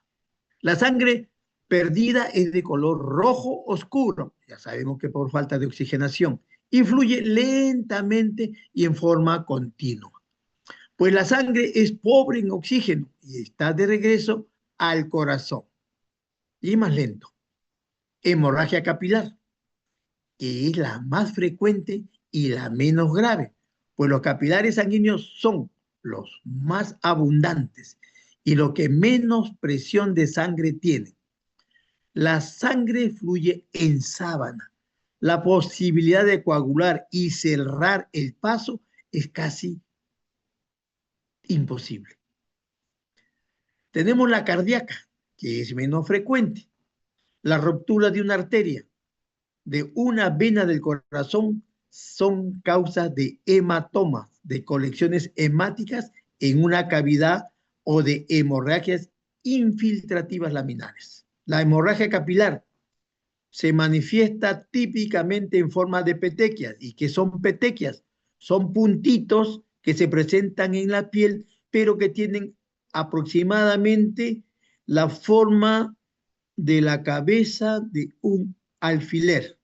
La sangre perdida es de color rojo oscuro, ya sabemos que por falta de oxigenación, y fluye lentamente y en forma continua. Pues la sangre es pobre en oxígeno y está de regreso al corazón. Y más lento. Hemorragia capilar, que es la más frecuente y la menos grave, pues los capilares sanguíneos son los más abundantes y los que menos presión de sangre tienen. La sangre fluye en sábana. La posibilidad de coagular y cerrar el paso es casi imposible. Tenemos la cardíaca, que es menos frecuente. La ruptura de una arteria, de una vena del corazón, son causas de hematomas, de colecciones hemáticas en una cavidad o de hemorragias infiltrativas laminares. La hemorragia capilar se manifiesta típicamente en forma de petequias. ¿Y qué son petequias? Son puntitos que se presentan en la piel, pero que tienen aproximadamente la forma de la cabeza de un alfiler.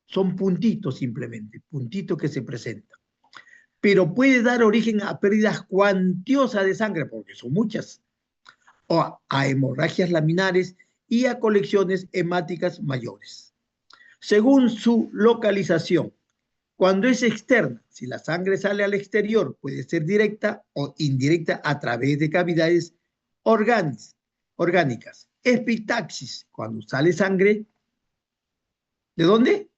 Son puntitos simplemente, puntitos que se presentan. Pero puede dar origen a pérdidas cuantiosas de sangre, porque son muchas, o a hemorragias laminares y a colecciones hemáticas mayores. Según su localización, cuando es externa, si la sangre sale al exterior, puede ser directa o indirecta a través de cavidades orgánicas. Epitaxis, cuando sale sangre, ¿de dónde?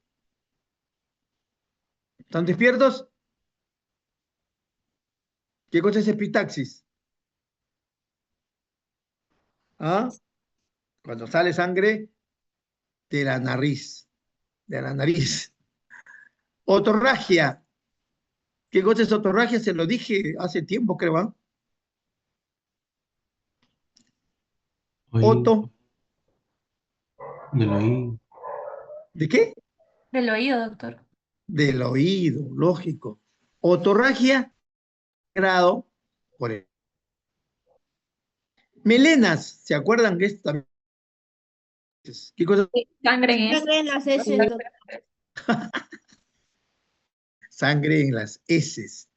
¿Están despiertos? ¿Qué cosa es epitaxis? ¿Ah? Cuando sale sangre de la nariz, de la nariz. Otorragia. ¿Qué cosa es otorragia? Se lo dije hace tiempo, creo, ¿ah? Oído, Oto, del oído. ¿de qué? Del oído, doctor. Del oído, lógico. Otorragia, grado, por el. Melenas, ¿se acuerdan que esto también? ¿Qué cosa? Sangre en Sangre en las heces, doctor. Sangre en las heces.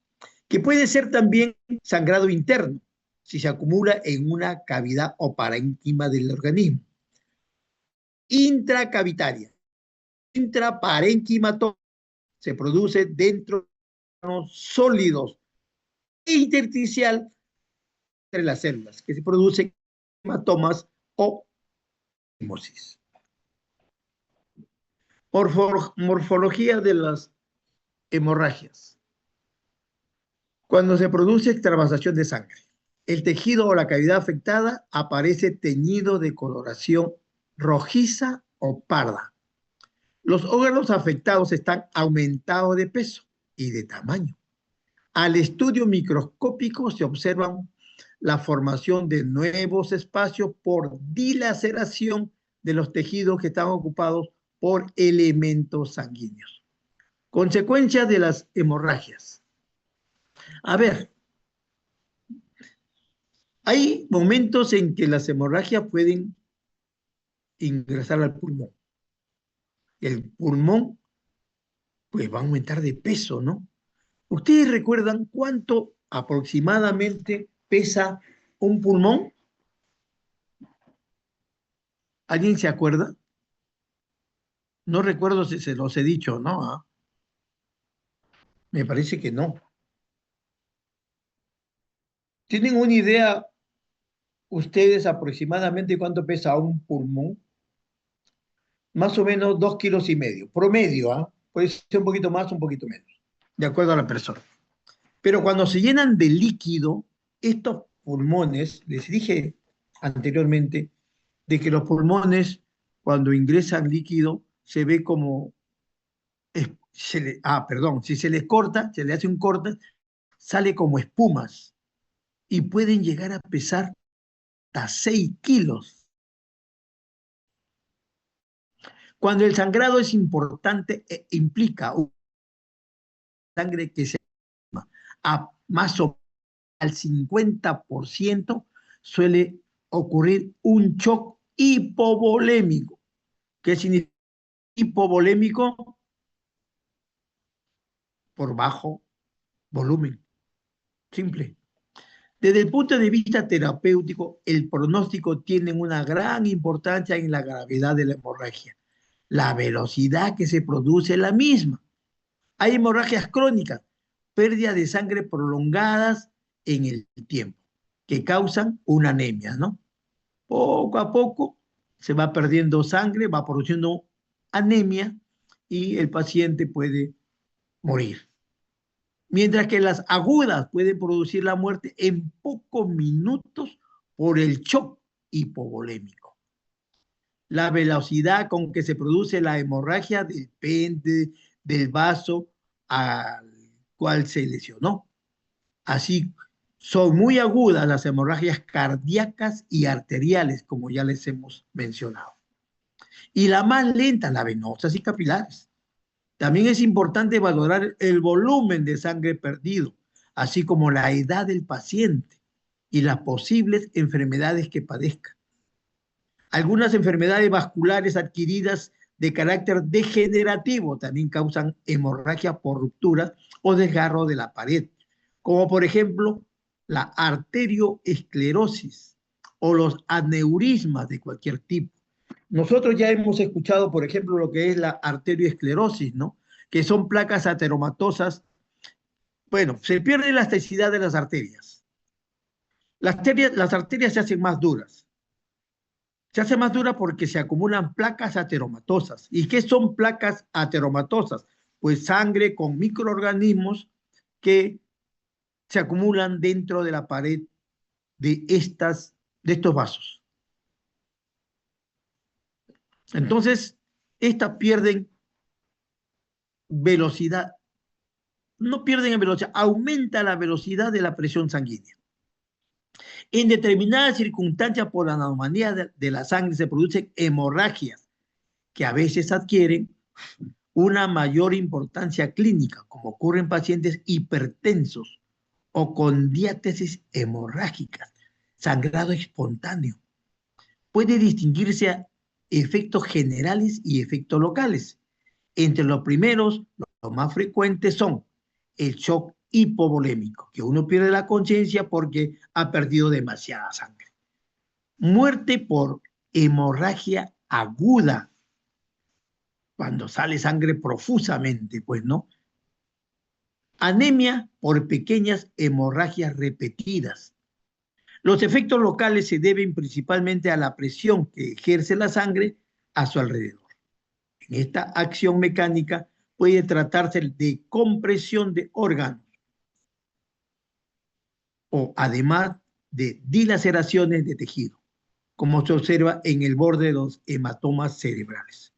Que puede ser también sangrado interno, si se acumula en una cavidad o parénquima del organismo. Intracavitaria. Intraparénquima se produce dentro de los sólidos e intersticial entre las células, que se producen hematomas o hemosis. Morfología de las hemorragias. Cuando se produce extravasación de sangre, el tejido o la cavidad afectada aparece teñido de coloración rojiza o parda. Los órganos afectados están aumentados de peso y de tamaño. Al estudio microscópico se observan la formación de nuevos espacios por dilaceración de los tejidos que están ocupados por elementos sanguíneos. Consecuencias de las hemorragias. A ver, hay momentos en que las hemorragias pueden ingresar al pulmón. El pulmón, pues va a aumentar de peso, ¿no? ¿Ustedes recuerdan cuánto aproximadamente pesa un pulmón? ¿Alguien se acuerda? No recuerdo si se los he dicho, ¿no? ¿Ah? Me parece que no. ¿Tienen una idea ustedes aproximadamente cuánto pesa un pulmón? Más o menos 2,5 kilos, promedio, ¿ah? Puede ser un poquito más, un poquito menos, de acuerdo a la persona. Pero cuando se llenan de líquido, estos pulmones, les dije anteriormente, de que los pulmones, cuando ingresan líquido, se ve como, perdón, si se les corta, se le hace un corte, sale como espumas y pueden llegar a pesar hasta 6 kilos. Cuando el sangrado es importante, implica una sangre que se a más o menos al 50%, suele ocurrir un shock hipovolémico. ¿Qué significa hipovolémico? Por bajo volumen. Simple. Desde el punto de vista terapéutico, el pronóstico tiene una gran importancia en la gravedad de la hemorragia. La velocidad que se produce es la misma. Hay hemorragias crónicas, pérdidas de sangre prolongadas en el tiempo, que causan una anemia, ¿no? Poco a poco se va perdiendo sangre, va produciendo anemia y el paciente puede morir. Mientras que las agudas pueden producir la muerte en pocos minutos por el shock hipovolémico. La velocidad con que se produce la hemorragia depende del vaso al cual se lesionó. Así Son muy agudas las hemorragias cardíacas y arteriales, como ya les hemos mencionado. Y la más lenta, las venosas y capilares. También es importante valorar el volumen de sangre perdido, así como la edad del paciente y las posibles enfermedades que padezca. Algunas enfermedades vasculares adquiridas de carácter degenerativo también causan hemorragia por ruptura o desgarro de la pared, como por ejemplo la arterioesclerosis o los aneurismas de cualquier tipo. Nosotros ya hemos escuchado, por ejemplo, lo que es la arterioesclerosis, ¿no? Que son placas ateromatosas. Bueno, se pierde la elasticidad de las arterias. Las arterias se hacen más duras. Se hace más dura porque se acumulan placas ateromatosas. ¿Y qué son placas ateromatosas? Pues sangre con microorganismos que se acumulan dentro de la pared de estos vasos. Entonces, estas pierden velocidad. No pierden en velocidad, aumenta la velocidad de la presión sanguínea. En determinadas circunstancias por la anomalía de la sangre se producen hemorragias que a veces adquieren una mayor importancia clínica, como ocurre en pacientes hipertensos o con diátesis hemorrágicas, sangrado espontáneo. Puede distinguirse a efectos generales y efectos locales. Entre los primeros, los más frecuentes son el shock hipovolémico, que uno pierde la conciencia porque ha perdido demasiada sangre. Muerte por hemorragia aguda, cuando sale sangre profusamente, pues no. Anemia por pequeñas hemorragias repetidas. Los efectos locales se deben principalmente a la presión que ejerce la sangre a su alrededor. En esta acción mecánica puede tratarse de compresión de órganos o además de dilaceraciones de tejido, como se observa en el borde de los hematomas cerebrales.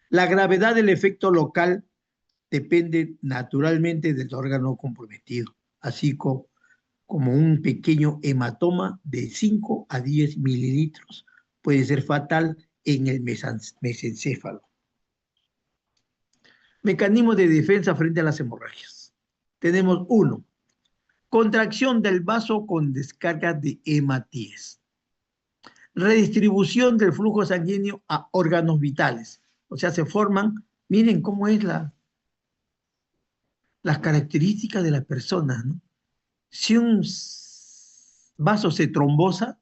La gravedad del efecto local depende naturalmente del órgano comprometido, así como un pequeño hematoma de 5 a 10 mililitros puede ser fatal en el mesencéfalo. Mecanismos de defensa frente a las hemorragias. Tenemos 1. Contracción del vaso con descarga de hematíes. Redistribución del flujo sanguíneo a órganos vitales. O sea, se forman, miren cómo es las características de las personas, ¿no? Si un vaso se trombosa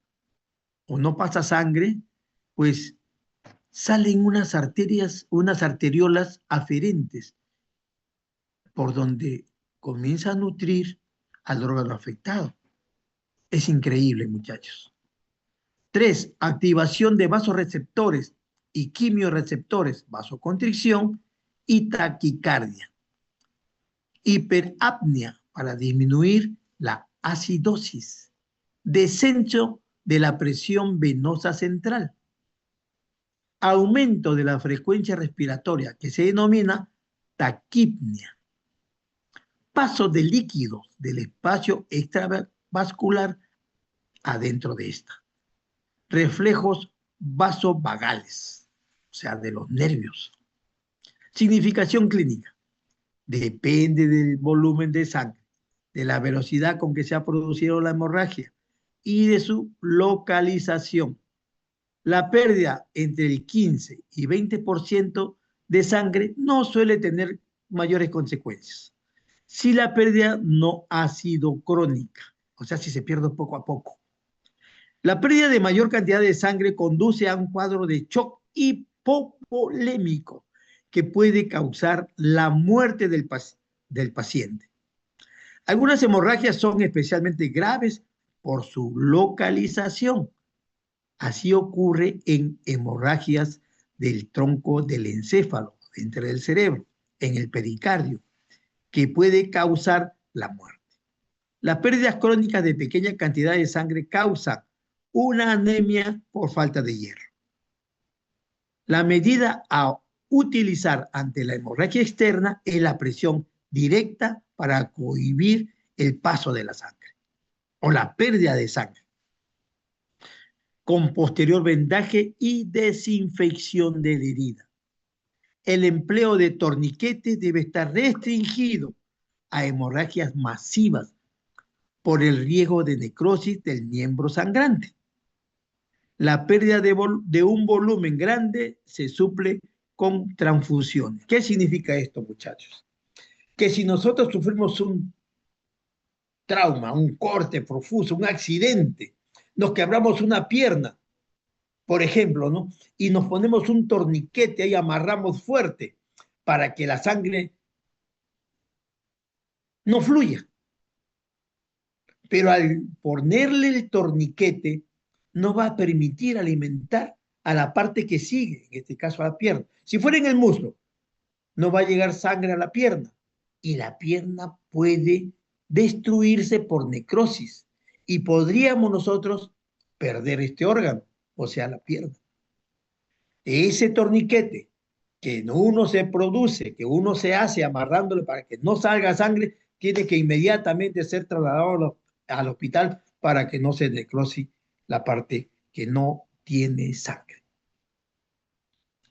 o no pasa sangre, pues salen unas arterias, unas arteriolas aferentes por donde comienza a nutrir al órgano afectado. Es increíble, muchachos. 3. Activación de vasoreceptores y quimiorreceptores, vasoconstricción y taquicardia. Hiperapnea para disminuir la acidosis. Descenso de la presión venosa central. Aumento de la frecuencia respiratoria, que se denomina taquipnea. Paso de líquidos del espacio extravascular adentro de esta. Reflejos vasovagales, o sea, de los nervios. Significación clínica. Depende del volumen de sangre, de la velocidad con que se ha producido la hemorragia y de su localización. La pérdida entre el 15 y 20% de sangre no suele tener mayores consecuencias. Si la pérdida no ha sido crónica, o sea, si se pierde poco a poco. La pérdida de mayor cantidad de sangre conduce a un cuadro de shock hipovolémico que puede causar la muerte del paciente. Algunas hemorragias son especialmente graves por su localización. Así ocurre en hemorragias del tronco del encéfalo, dentro del cerebro, en el pericardio, que puede causar la muerte. Las pérdidas crónicas de pequeña cantidad de sangre causan una anemia por falta de hierro. La medida a utilizar ante la hemorragia externa es la presión directa para cohibir el paso de la sangre. o la pérdida de sangre, con posterior vendaje y desinfección de la herida. El empleo de torniquetes debe estar restringido a hemorragias masivas por el riesgo de necrosis del miembro sangrante. La pérdida de un volumen grande se suple con transfusiones. ¿Qué significa esto, muchachos? Que si nosotros sufrimos un trauma, un corte profuso, un accidente, nos quebramos una pierna, por ejemplo, ¿no? Y nos ponemos un torniquete ahí, amarramos fuerte para que la sangre no fluya. Pero al ponerle el torniquete, no va a permitir alimentar a la parte que sigue, en este caso a la pierna. Si fuera en el muslo, no va a llegar sangre a la pierna y la pierna puede destruirse por necrosis y podríamos nosotros perder este órgano, o sea, la pierna. Ese torniquete que uno se produce, que uno se hace amarrándole para que no salga sangre, tiene que inmediatamente ser trasladado al hospital para que no se necrose la parte que no tiene sangre.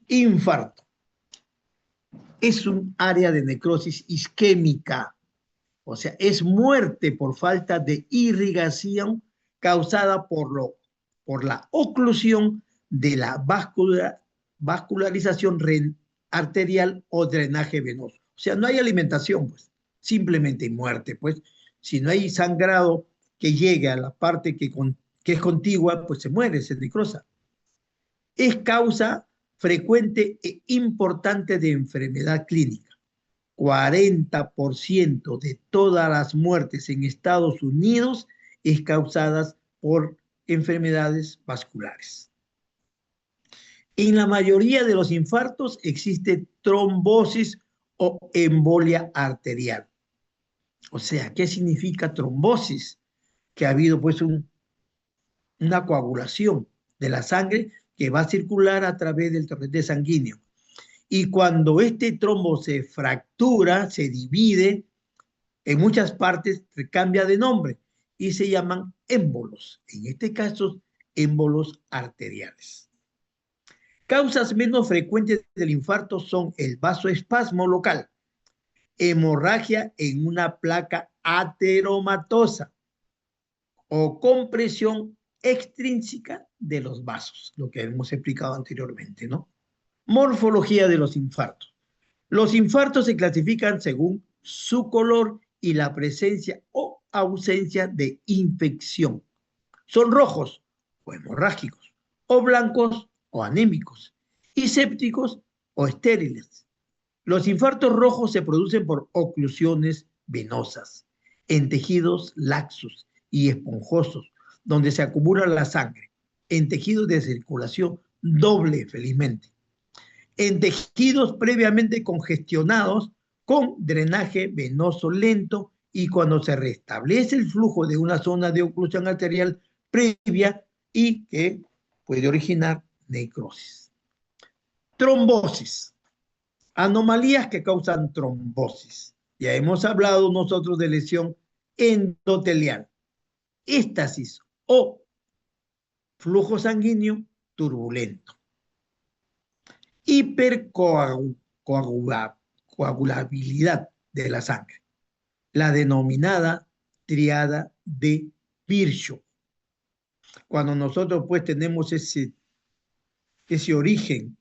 Infarto. Es un área de necrosis isquémica, o sea, es muerte por falta de irrigación causada por la oclusión de la vascularización arterial o drenaje venoso. O sea, no hay alimentación, pues, simplemente muerte, pues. Si no hay sangrado que llegue a la parte que es contigua, pues se muere, se necrosa. Es causa frecuente e importante de enfermedad clínica. 40% de todas las muertes en Estados Unidos es causadas por enfermedades vasculares. En la mayoría de los infartos existe trombosis o embolia arterial. O sea, ¿qué significa trombosis? Que ha habido pues una coagulación de la sangre que va a circular a través del torrente sanguíneo. Y cuando este trombo se fractura, se divide, en muchas partes cambia de nombre y se llaman émbolos. En este caso, émbolos arteriales. Causas menos frecuentes del infarto son el vasoespasmo local, hemorragia en una placa ateromatosa o compresión extrínseca de los vasos, lo que hemos explicado anteriormente, ¿no? Morfología de los infartos. Los infartos se clasifican según su color y la presencia o ausencia de infección. Son rojos o hemorrágicos, o blancos o anémicos, y sépticos o estériles. Los infartos rojos se producen por oclusiones venosas en tejidos laxos y esponjosos, donde se acumula la sangre, en tejidos de circulación doble, felizmente, en tejidos previamente congestionados con drenaje venoso lento y cuando se restablece el flujo de una zona de oclusión arterial previa y que puede originar necrosis. Trombosis. Anomalías que causan trombosis. Ya hemos hablado nosotros de lesión endotelial, éstasis o flujo sanguíneo turbulento. Hipercoagulabilidad de la sangre, la denominada triada de Virchow. Cuando nosotros pues tenemos ese origen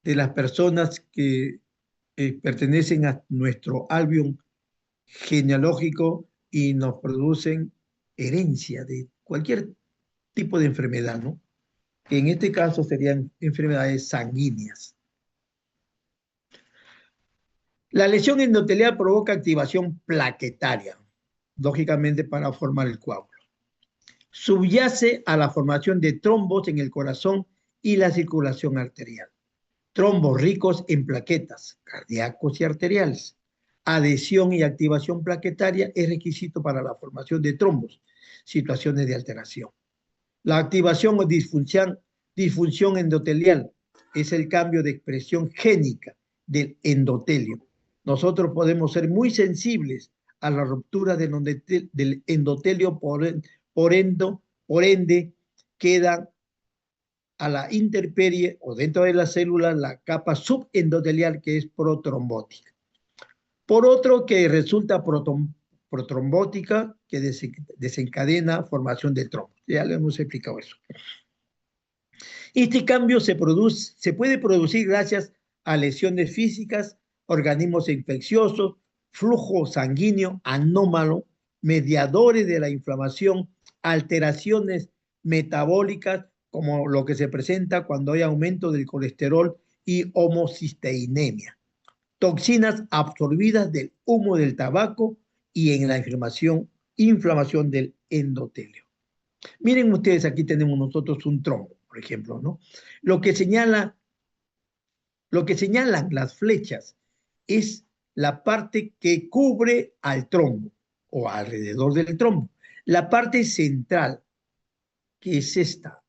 de las personas que pertenecen a nuestro albion genealógico y nos producen herencia de cualquier tipo de enfermedad, ¿no? En este caso serían enfermedades sanguíneas. La lesión endotelial provoca activación plaquetaria, lógicamente para formar el coágulo. Subyace a la formación de trombos en el corazón y la circulación arterial. Trombos ricos en plaquetas, cardíacos y arteriales. Adhesión y activación plaquetaria es requisito para la formación de trombos, situaciones de alteración. La activación o disfunción endotelial es el cambio de expresión génica del endotelio. Nosotros podemos ser muy sensibles a la ruptura del endotelio, por ende quedan a la intemperie o dentro de la célula la capa subendotelial que es protrombótica. Por otro, que resulta protrombótica, que desencadena formación de trombos. Ya le hemos explicado eso. Este cambio se puede producir gracias a lesiones físicas, organismos infecciosos, flujo sanguíneo anómalo, mediadores de la inflamación, alteraciones metabólicas, como lo que se presenta cuando hay aumento del colesterol y homocisteinemia, toxinas absorbidas del humo del tabaco y en la inflamación del endotelio. Miren ustedes, aquí tenemos nosotros un trombo, por ejemplo, ¿no? Lo que señalan las flechas es la parte que cubre al trombo o alrededor del trombo. La parte central, que es esta,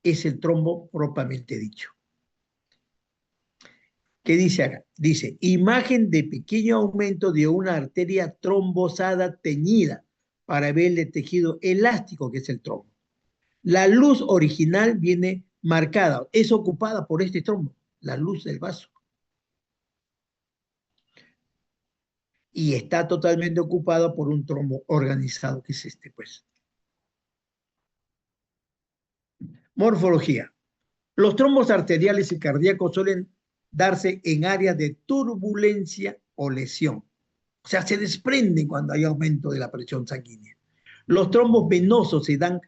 es el trombo propiamente dicho. ¿Qué dice acá? Dice, imagen de pequeño aumento de una arteria trombosada teñida para ver el tejido elástico que es el trombo. La luz original viene marcada, es ocupada por este trombo, la luz del vaso. Y está totalmente ocupada por un trombo organizado, que es este, pues. Morfología. Los trombos arteriales y cardíacos suelen darse en áreas de turbulencia o lesión. O sea, se desprenden cuando hay aumento de la presión sanguínea. Los trombos venosos se dan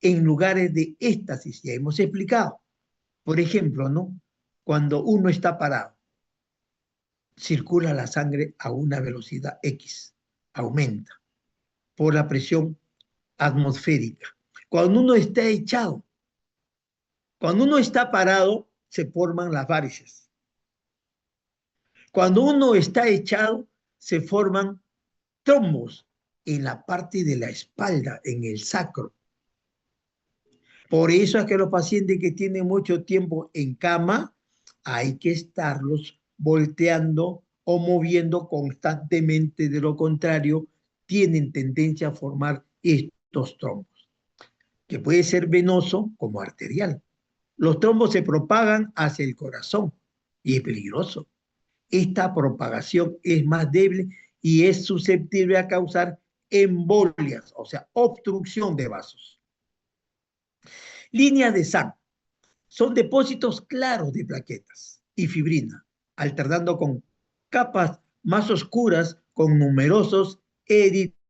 en lugares de éxtasis, ya hemos explicado. Por ejemplo, ¿no? Cuando uno está parado, circula la sangre a una velocidad X, aumenta por la presión atmosférica. Cuando uno está echado, cuando uno está parado, se forman las varices. Cuando uno está echado, se forman trombos en la parte de la espalda, en el sacro. Por eso es que los pacientes que tienen mucho tiempo en cama, hay que estarlos volteando o moviendo constantemente. De lo contrario, tienen tendencia a formar estos trombos, que puede ser venoso como arterial. Los trombos se propagan hacia el corazón y es peligroso. Esta propagación es más débil y es susceptible a causar embolias, o sea, obstrucción de vasos. Líneas de sangre son depósitos claros de plaquetas y fibrina, alternando con capas más oscuras con numerosos eritrocitos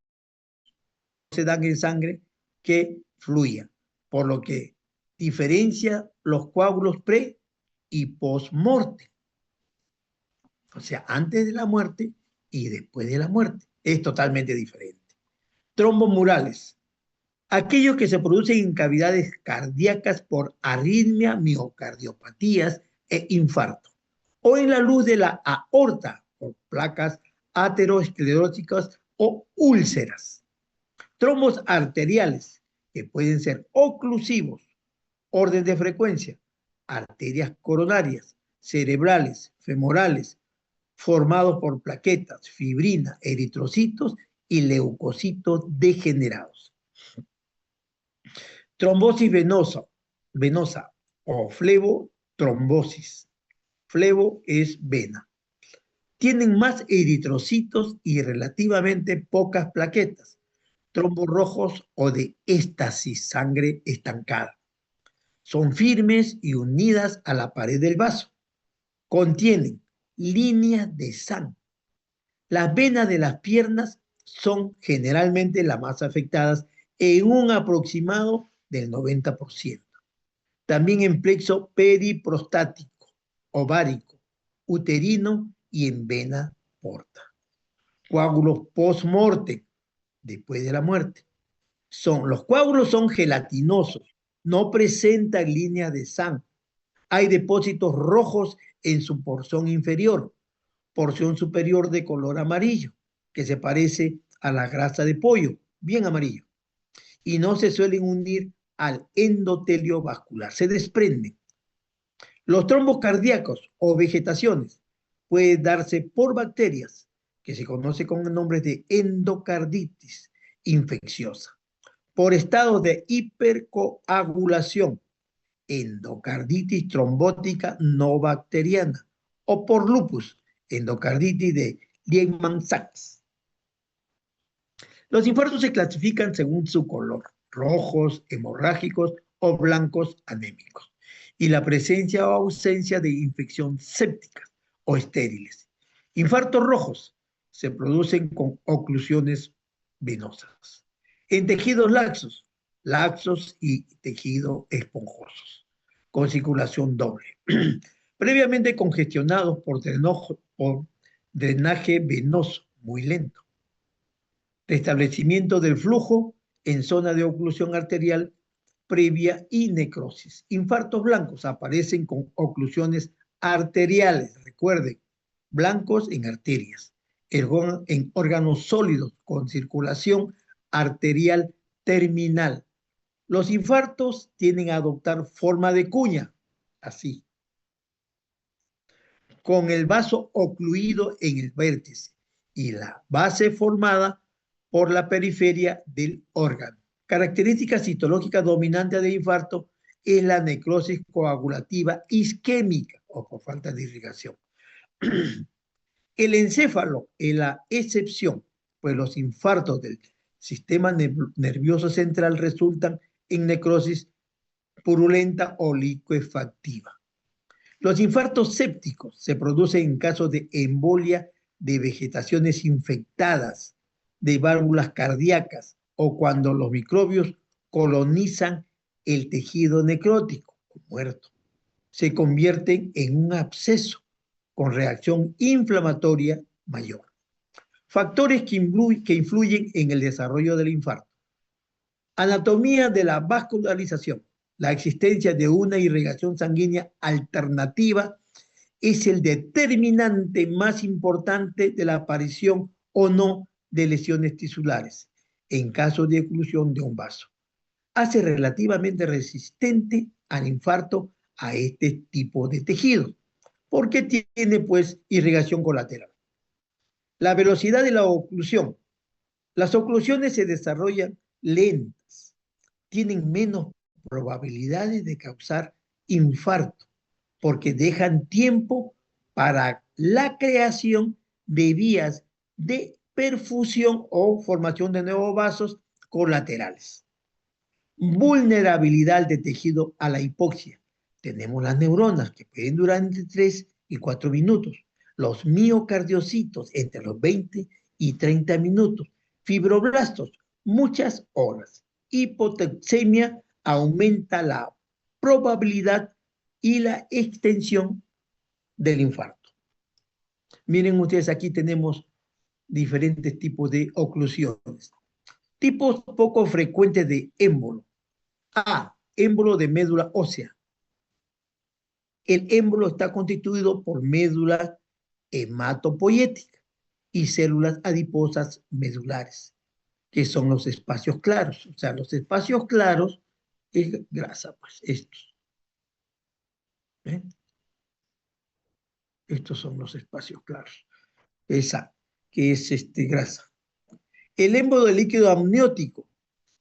se dan en sangre que fluya, por lo que diferencia los coágulos pre y post-morte. O sea, antes de la muerte y después de la muerte. Es totalmente diferente. Trombos murales. Aquellos que se producen en cavidades cardíacas por arritmia, miocardiopatías e infarto. O en la luz de la aorta por placas ateroscleróticas o úlceras. Trombos arteriales que pueden ser oclusivos, orden de frecuencia, arterias coronarias, cerebrales, femorales, formados por plaquetas, fibrina, eritrocitos y leucocitos degenerados. Trombosis venosa o flebotrombosis. Flebo es vena. Tienen más eritrocitos y relativamente pocas plaquetas. Trombos rojos o de éstasis, sangre estancada. Son firmes y unidas a la pared del vaso. Contienen líneas de sangre. Las venas de las piernas son generalmente las más afectadas en un aproximado del 90%. También en plexo periprostático, ovárico, uterino y en vena porta. Coágulos post-mortem, después de la muerte. Los coágulos son gelatinosos, no presentan líneas de sangre. Hay depósitos rojos en su porción inferior, porción superior de color amarillo, que se parece a la grasa de pollo, bien amarillo, y no se suelen unir al endotelio vascular, se desprenden. Los trombos cardíacos o vegetaciones pueden darse por bacterias que se conoce con el nombre de endocarditis infecciosa, por estado de hipercoagulación, endocarditis trombótica no bacteriana, o por lupus, endocarditis de Lehmann-Sachs. Los infartos se clasifican según su color, rojos, hemorrágicos o blancos anémicos, y la presencia o ausencia de infección sépticas o estériles. Infartos rojos se producen con oclusiones venosas. En tejidos laxos y tejidos esponjosos, con circulación doble, previamente congestionados por drenaje venoso muy lento. Restablecimiento del flujo en zona de oclusión arterial previa y necrosis. Infartos blancos aparecen con oclusiones arteriales, recuerden, blancos en arterias, en órganos sólidos con circulación arterial terminal. Los infartos tienden a adoptar forma de cuña, así, con el vaso ocluido en el vértice y la base formada por la periferia del órgano. Característica citológica dominante del infarto es la necrosis coagulativa isquémica o por falta de irrigación. El encéfalo es la excepción, pues los infartos del sistema nervioso central resultan en necrosis purulenta o licuefactiva. Los infartos sépticos se producen en casos de embolia de vegetaciones infectadas, de válvulas cardíacas o cuando los microbios colonizan el tejido necrótico o muerto. Se convierten en un absceso con reacción inflamatoria mayor. Factores que influyen en el desarrollo del infarto. Anatomía de la vascularización. La existencia de una irrigación sanguínea alternativa es el determinante más importante de la aparición o no de lesiones tisulares en caso de oclusión de un vaso. Hace relativamente resistente al infarto a este tipo de tejido, porque tiene pues irrigación colateral. La velocidad de la oclusión. Las oclusiones se desarrollan lentas, tienen menos probabilidades de causar infarto, porque dejan tiempo para la creación de vías de perfusión o formación de nuevos vasos colaterales. Vulnerabilidad del tejido a la hipoxia. Tenemos las neuronas que pueden durar entre 3 y 4 minutos, los miocardiocitos entre los 20 y 30 minutos, fibroblastos muchas horas. Hipoxemia aumenta la probabilidad y la extensión del infarto. Miren ustedes, aquí tenemos diferentes tipos de oclusiones. Tipos poco frecuentes de émbolo. A. Émbolo de médula ósea. El émbolo está constituido por médula hematopoyética y células adiposas medulares, que son los espacios claros. O sea, los espacios claros es grasa, pues estos. ¿Ven? Estos son los espacios claros. Esa, que es grasa. El émbolo de líquido amniótico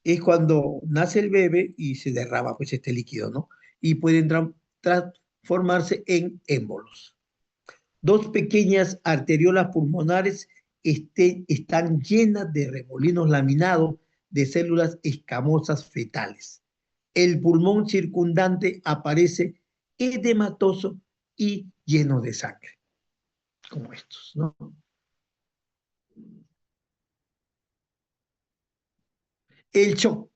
es cuando nace el bebé y se derrama pues este líquido, ¿no? Y pueden transformarse en émbolos. Dos pequeñas arteriolas pulmonares están llenas de remolinos laminados de células escamosas fetales. El pulmón circundante aparece edematoso y lleno de sangre, como estos, ¿no? El shock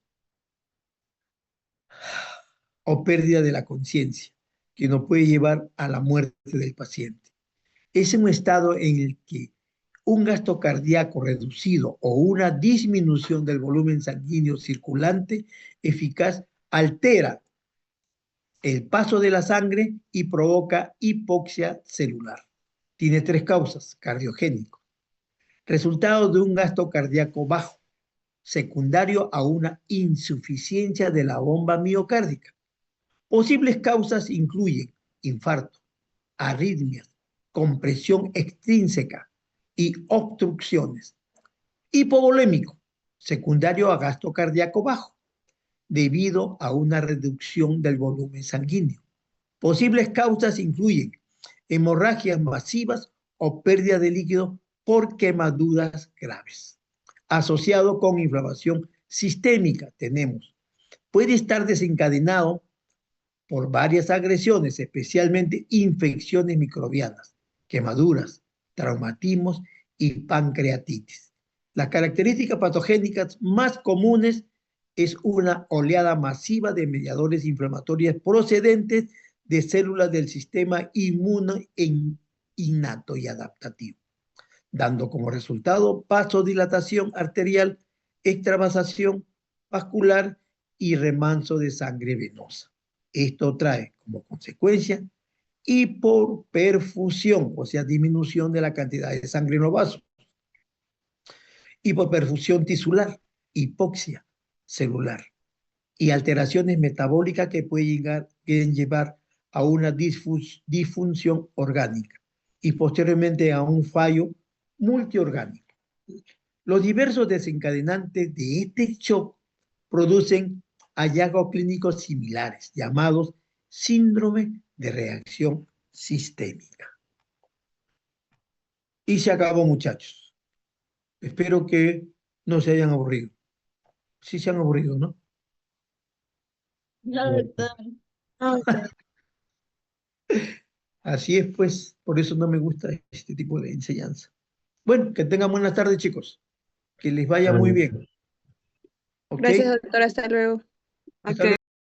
o pérdida de la conciencia, que nos puede llevar a la muerte del paciente. Es un estado en el que un gasto cardíaco reducido o una disminución del volumen sanguíneo circulante eficaz altera el paso de la sangre y provoca hipoxia celular. Tiene 3 causas: cardiogénico, resultado de un gasto cardíaco bajo, secundario a una insuficiencia de la bomba miocárdica. Posibles causas incluyen infarto, arritmias, compresión extrínseca, y obstrucciones. Hipovolémico, secundario a gasto cardíaco bajo, debido a una reducción del volumen sanguíneo. Posibles causas incluyen hemorragias masivas o pérdida de líquido por quemaduras graves. Asociado con inflamación sistémica tenemos. Puede estar desencadenado por varias agresiones, especialmente infecciones microbianas, quemaduras, traumatismos y pancreatitis. Las características patogénicas más comunes es una oleada masiva de mediadores inflamatorios procedentes de células del sistema inmune innato y adaptativo, dando como resultado vasodilatación arterial, extravasación vascular y remanso de sangre venosa. Esto trae como consecuencia hipoperfusión, o sea, disminución de la cantidad de sangre en los vasos, hipoperfusión tisular, hipoxia celular y alteraciones metabólicas que pueden llevar a una disfunción orgánica y posteriormente a un fallo multiorgánico. Los diversos desencadenantes de este shock producen hallazgos clínicos similares, llamados síndrome de reacción sistémica. Y se acabó, muchachos. Espero que no se hayan aburrido. Sí se han aburrido, ¿no? No, doctor. Así es, pues, por eso no me gusta este tipo de enseñanza. Bueno, que tengan buenas tardes, chicos. Que les vaya muy bien. ¿Ok? Gracias, doctor. Hasta luego. Hasta luego.